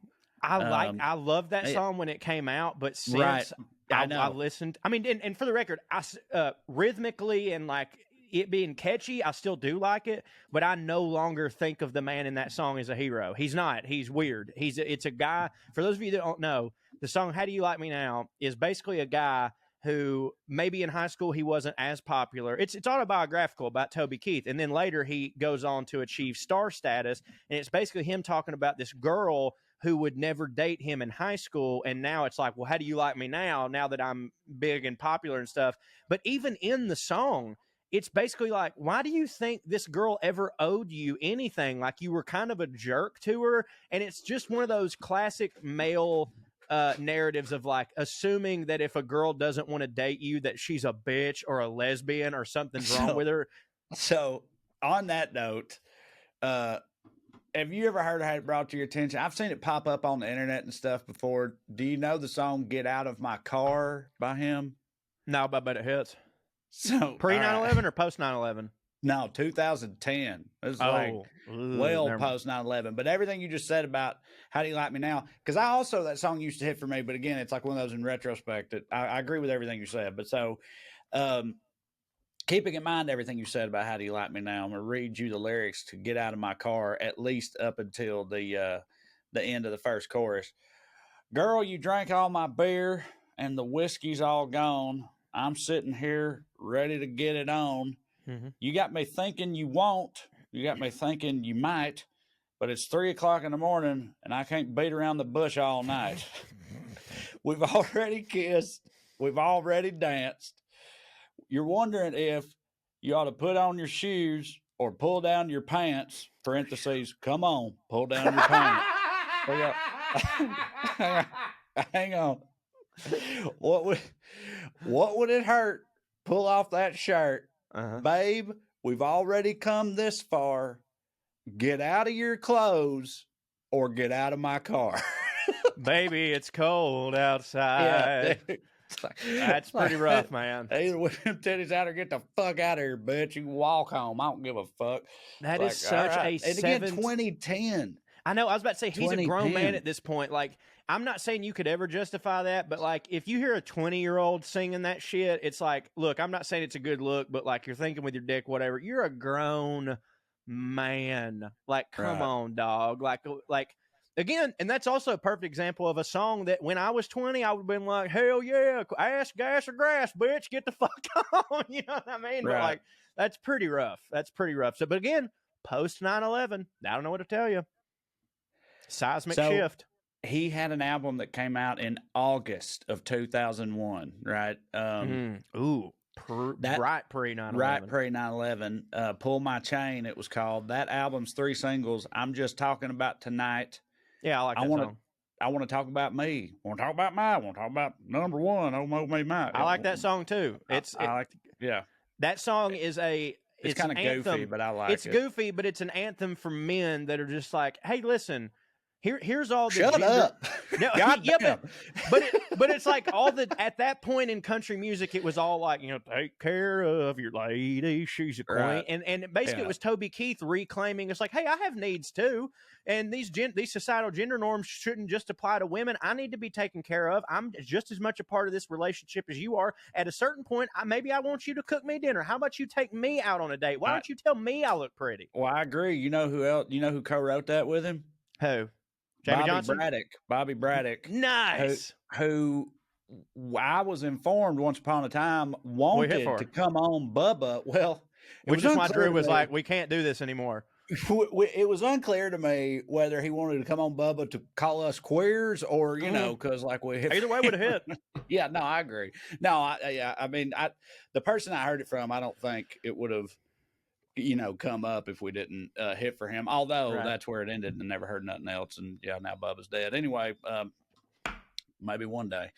I loved that song when it came out, but since I listened, I mean, and for the record, rhythmically and like it being catchy, I still do like it, but I no longer think of the man in that song as a hero. He's not. He's weird. It's a guy. For those of you that don't know, the song "How Do You Like Me Now" is basically a guy who maybe in high school he wasn't as popular. It's autobiographical about Toby Keith, and then later he goes on to achieve star status, and it's basically him talking about this girl who would never date him in high school, and now it's like, well, how do you like me now that I'm big and popular and stuff? But even in the song, it's basically like, why do you think this girl ever owed you anything? Like you were kind of a jerk to her, and it's just one of those classic male narratives of like assuming that if a girl doesn't want to date you, that she's a bitch or a lesbian or something's wrong with her. So on that note, have you ever heard of Had It Brought to Your Attention? I've seen it pop up on the internet and stuff before. Do you know the song "Get Out of My Car" by him? No, but I bet it hits. So pre 9/11 or post 9/11? No, 2010. It was post 9/11. But everything you just said about How Do You Like Me Now, because that song used to hit for me, but again, it's like one of those in retrospect that I agree with everything you said. But so keeping in mind everything you said about How Do You Like Me Now, I'm going to read you the lyrics to Get Out of My Car, at least up until the end of the first chorus. Girl, you drank all my beer and the whiskey's all gone. I'm sitting here ready to get it on. Mm-hmm. You got me thinking you won't. You got me thinking you might. But it's 3:00 in the morning and I can't beat around the bush all night. We've already kissed. We've already danced. You're wondering if you ought to put on your shoes or pull down your pants, parentheses, come on, pull down your pants. Hang on. What would it hurt? Pull off that shirt. Babe, we've already come this far. Get out of your clothes or get out of my car. Baby, it's cold outside. Yeah, that's pretty rough, man. Either with them titties out or get the fuck out of here, bitch. You can walk home. I don't give a fuck. That is such a and again, 2010. I know. I was about to say he's a grown man at this point. Like, I'm not saying you could ever justify that, but like, if you hear a 20-year-old singing that shit, it's like, look, I'm not saying it's a good look, but like, you're thinking with your dick, whatever. You're a grown man. Like, come on, dog. Like again, and that's also a perfect example of a song that when I was 20, I would have been like, hell yeah, ass, gas, or grass, bitch, get the fuck on. You know what I mean? But like, that's pretty rough. That's pretty rough. So, but again, post 9/11, I don't know what to tell you. Seismic shift. He had an album that came out in August of 2001, right? Right pre 9/11. Right pre 9/11. Pull My Chain, it was called. That album's 3 singles. I'm Just Talking About Tonight. Yeah, I like that song. I want to talk about me. I want to talk about I want to talk about number one. Oh, me, my. I like that song too. That song is it's kind of goofy, but I like it. It's goofy, but it's an anthem for men that are just like, hey, listen. Here's all the shut up. No, but it's like all the at that point in country music, it was all like, take care of your lady, she's a queen, right. and basically it was Toby Keith reclaiming. It's like, hey, I have needs too, and these societal gender norms shouldn't just apply to women. I need to be taken care of. I'm just as much a part of this relationship as you are. At a certain point, maybe I want you to cook me dinner. How about you take me out on a date? Why don't you tell me I look pretty? Well, I agree. You know who else? You know who co-wrote that with him? Who? Bobby Braddock. Nice. Who I was informed once upon a time wanted to come on Bubba. Well, which is why Drew was like, we can't do this anymore. It was unclear to me whether he wanted to come on Bubba to call us queers or, because like either way would have hit. Yeah, no, I agree. No, I mean, the person I heard it from, I don't think it would have, come up if we didn't hit for him. Although that's where it ended and never heard nothing else. And yeah, now Bubba's dead. Anyway, maybe one day.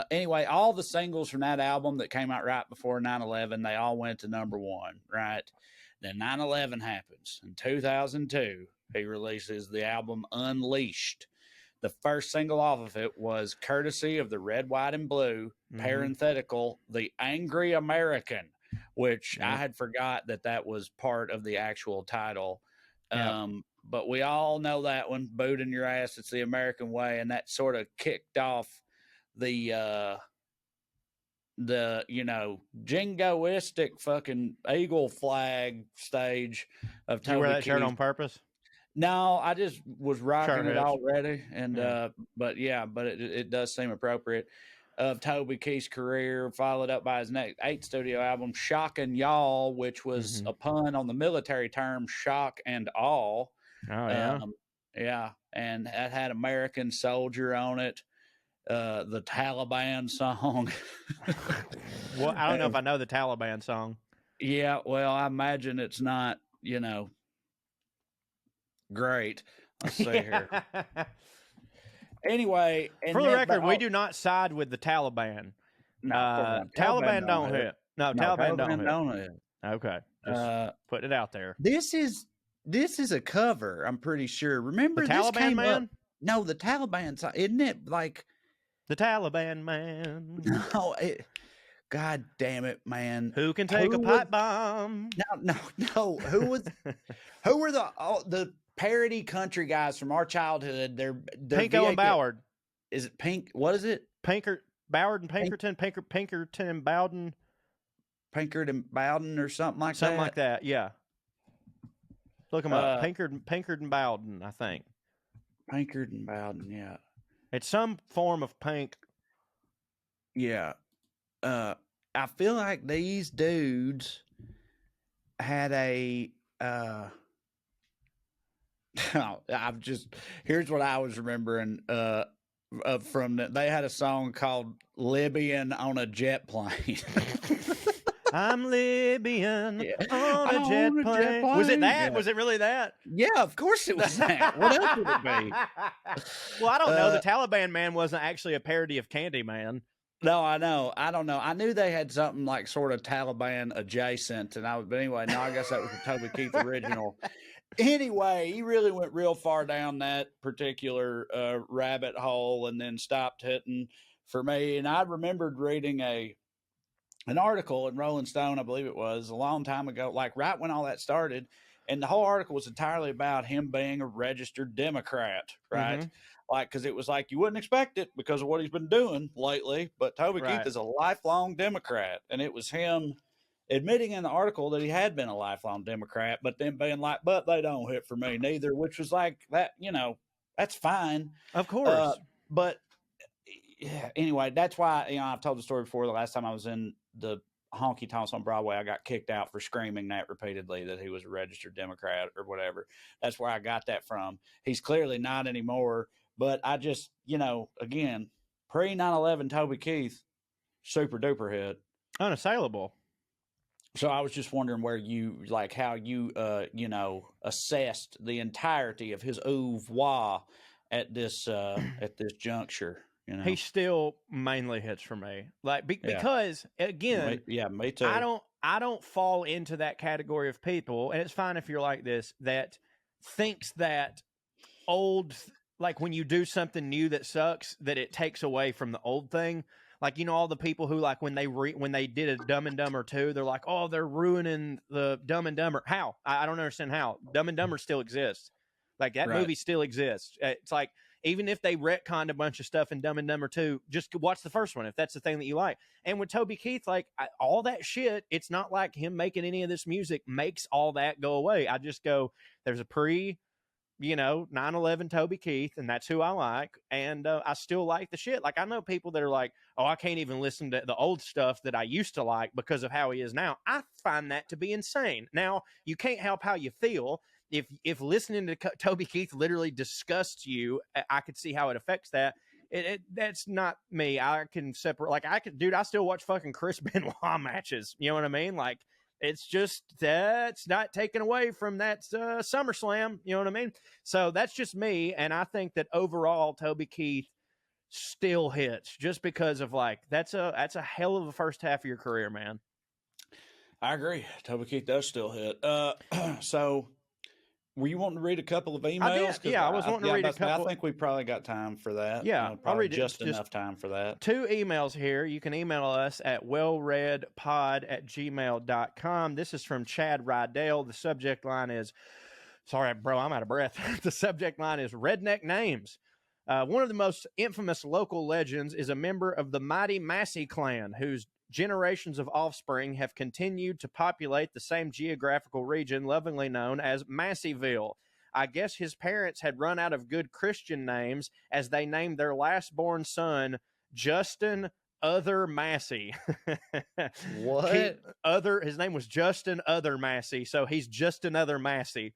Anyway, all the singles from that album that came out right before 9/11, they all went to number 1, right? Then 9/11 happens. In 2002, he releases the album Unleashed. The first single off of it was courtesy of the Red, White, and Blue, parenthetical, The Angry American, which I had forgot that was part of the actual title. But we all know that one, boot in your ass, it's the American way. And that sort of kicked off the jingoistic fucking eagle flag stage of Toby Keith. You wear that shirt on purpose? No, I just was rocking it already. And, but it does seem appropriate. Of Toby Keith's career, followed up by his next 8th studio album, Shockin' Y'all, which was a pun on the military term shock and awe. Oh, yeah. Yeah, and that had American Soldier on it, the Taliban song. Well, I don't know if I know the Taliban song. Yeah, well, I imagine it's not, great. Let's see here. Anyway, for the record, we do not side with the Taliban. No, Taliban don't hit. No, Taliban don't hit. hit. Okay, just putting it out there. This is a cover. I'm pretty sure. Remember the this Taliban came man? Up, no, the Taliban song, isn't it? Like the Taliban man. No, God damn it, man! Who can take a pipe bomb? No. Who were the parody country guys from our childhood? They're Pinko and Boward. Is it Pink? What is it? Boward and Pinkerton. Pinkerton and Bowden. Pinkard and Bowden or something like that. Something like that. Yeah. Look them up. Pinkard and Bowden, I think. Pinkard and Bowden. Yeah. It's some form of pink. Yeah. I feel like these dudes had a. Here's what I was remembering from they had a song called Libyan on a Jet Plane. I'm Libyan on a jet plane. Was it that? Yeah. Was it really that? Yeah, of course it was that. What else would it be? Well, I don't know. The Taliban Man wasn't actually a parody of Candyman. No, I know. I don't know. I knew they had something like sort of Taliban adjacent, but anyway, no, I guess that was the Toby Keith original. Anyway, he really went real far down that particular rabbit hole and then stopped hitting for me. And I remembered reading an article in Rolling Stone, I believe it was, a long time ago, like right when all that started. And the whole article was entirely about him being a registered Democrat, right? Mm-hmm. Like, because it was like you wouldn't expect it because of what he's been doing lately. But Toby Keith is a lifelong Democrat. And it was him admitting in the article that he had been a lifelong Democrat, but then being like, but they don't hit for me neither, which was like that, that's fine. Of course. But yeah, anyway, that's why, I've told the story before. The last time I was in the honky tonks on Broadway, I got kicked out for screaming that repeatedly, that he was a registered Democrat or whatever. That's where I got that from. He's clearly not anymore, but I just, again, pre 9/11 Toby Keith, super duper hit. Unassailable. So I was just wondering where you, like, how you, assessed the entirety of his oeuvre at this juncture. He still mainly hits for me, like because again, me too. I don't fall into that category of people, and it's fine if you're like this, that thinks that old, like when you do something new that sucks, that it takes away from the old thing. Like, all the people who, like, when they did a Dumb and Dumber 2, they're like, oh, they're ruining the Dumb and Dumber. How? I don't understand how. Dumb and Dumber still exists. Like, that movie still exists. It's like, even if they retconned a bunch of stuff in Dumb and Dumber 2, just watch the first one if that's the thing that you like. And with Toby Keith, like, all that shit, it's not like him making any of this music makes all that go away. I just go, there's a 9/11 Toby Keith, and that's who I like, and I still like the shit. Like, I know people that are like, oh, I can't even listen to the old stuff that I used to like because of how he is now. I find that to be insane. Now, you can't help how you feel. If listening to Toby Keith literally disgusts you, I could see how it affects that. That's not me. I can separate. Like, I still watch fucking Chris Benoit matches. You know what I mean? Like, it's just, that's not taken away from that SummerSlam. You know what I mean? So that's just me. And I think that overall, Toby Keith still hits just because of, like, that's a hell of a first half of your career, man. I agree. Toby Keith does still hit. So were you wanting to read a couple of emails? I did. Yeah, I was wanting to read a couple. I think we probably got time for that. Yeah, I'll read just enough time for that. 2 emails here. You can email us at wellredpod@gmail.com. This is from Chad Rydell. The subject line is, sorry, bro, I'm out of breath. The subject line is Redneck Names. One of the most infamous local legends is a member of the mighty Massey clan, whose generations of offspring have continued to populate the same geographical region lovingly known as Masseyville. I guess his parents had run out of good Christian names as they named their last-born son Justin Other Massey. What? His name was Justin Other Massey, so he's just another Massey.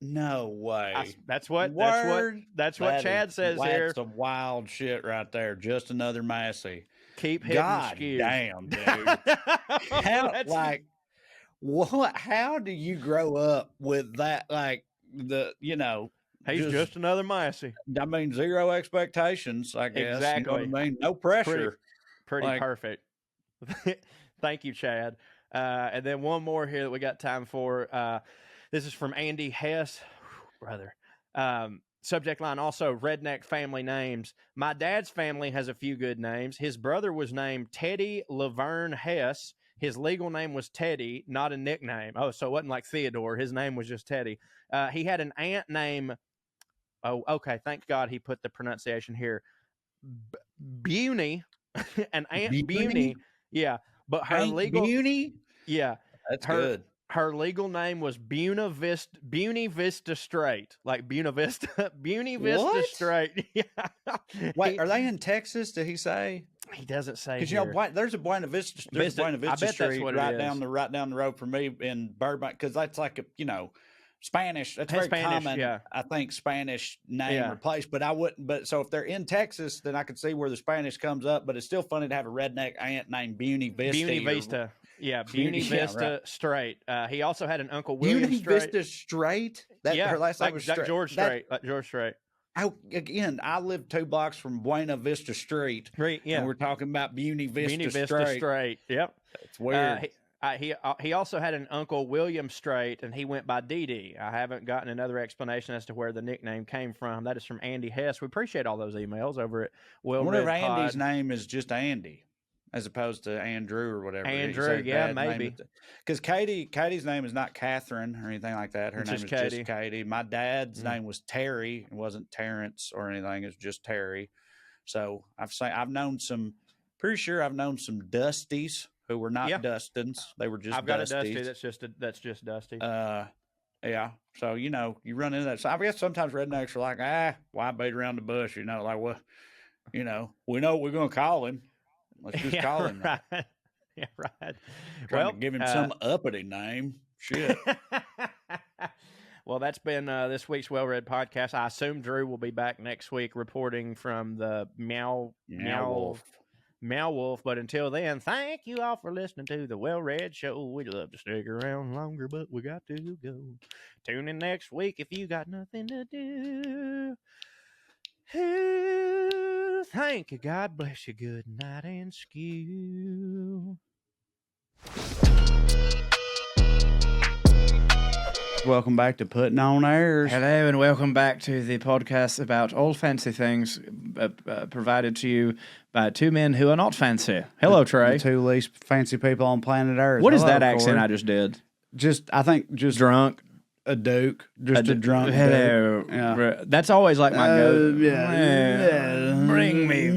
No way. That's what Chad says here. That's some wild shit right there. Just another Massey. Keep hitting God skew. Damn, dude. How do you grow up with that? Like, he's just another Massey. I mean, zero expectations, I guess. Exactly. You know what I mean? No pressure. Pretty perfect. Thank you, Chad. And then one more here that we got time for. This is from Andy Hess. Brother. Subject line also, Redneck family names. My dad's family has a few good names. His brother was named Teddy Laverne Hess. His legal name was Teddy, not a nickname. Oh, so it wasn't like Theodore. His name was just Teddy. He had an aunt named, oh, okay, thank God he put the pronunciation here. Buny, an Aunt Buny. Yeah, but her Aunt legal... Buny? Yeah. That's good. Her legal name was Buena Vista Straight, like Buena Vista What? Straight. Yeah. Wait, are they in Texas? Did he say? He doesn't say. Because there's a Buena Vista Street right down the road from me in Burbank. Because that's like Spanish. That's very Spanish, common. Yeah. I think Spanish name replaced, but I wouldn't. But so if they're in Texas, then I could see where the Spanish comes up. But it's still funny to have a redneck aunt named Buena Vista. Yeah, Beauty Vista right. Straight. He also had an Uncle William Beauty Straight. Vista Straight? Yeah, her last name like was Straight. George Strait. Like George Strait. Again, I live 2 blocks from Buena Vista Street. Right, yeah. And we're talking about Beauty Vista Straight. Yep. It's weird. He also had an Uncle William Straight, and he went by Dee. I haven't gotten another explanation as to where the nickname came from. That is from Andy Hess. We appreciate all those emails over at WellRED. I wonder if Andy's name is just Andy, as opposed to Andrew or whatever. Andrew, yeah, maybe. Because Katie's name is not Catherine or anything like that. Her name is just Katie. My dad's name was Terry. It wasn't Terrence or anything. It was just Terry. So I've known some. Pretty sure I've known some Dusties who were not Dustins. They were just. I've got Dusties. a Dusty. That's just Dusty. Yeah. So you run into that. So I guess sometimes rednecks are like, why beat around the bush? Like what? We know what we're gonna call him. Let's just call him. Right. Yeah, right. Trying to give him some uppity name. Shit. Well, that's been this week's WellRED podcast. I assume Drew will be back next week reporting from the Meow Wolf. But until then, thank you all for listening to the WellRED Show. We'd love to stick around longer, but we got to go. Tune in next week if you got nothing to do. Thank you. God bless you. Good night and skew. Welcome back to Puttin On Airs. Hello, and welcome back to the podcast about all fancy things provided to you by 2 men who are not fancy. Hello, Trae. The 2 least fancy people on planet Earth. What is that accent Corey? I just did? I think drunk. A duke. Just a drunk hello. Duke. Yeah. That's always like my go. Bring me.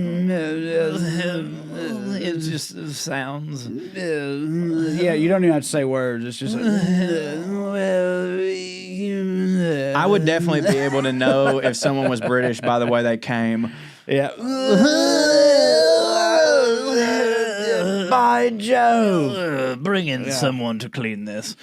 It just sounds. Yeah, you don't even have to say words. It's just. I would definitely be able to know if someone was British by the way they came. Yeah. By Joe. Bring in someone to clean this.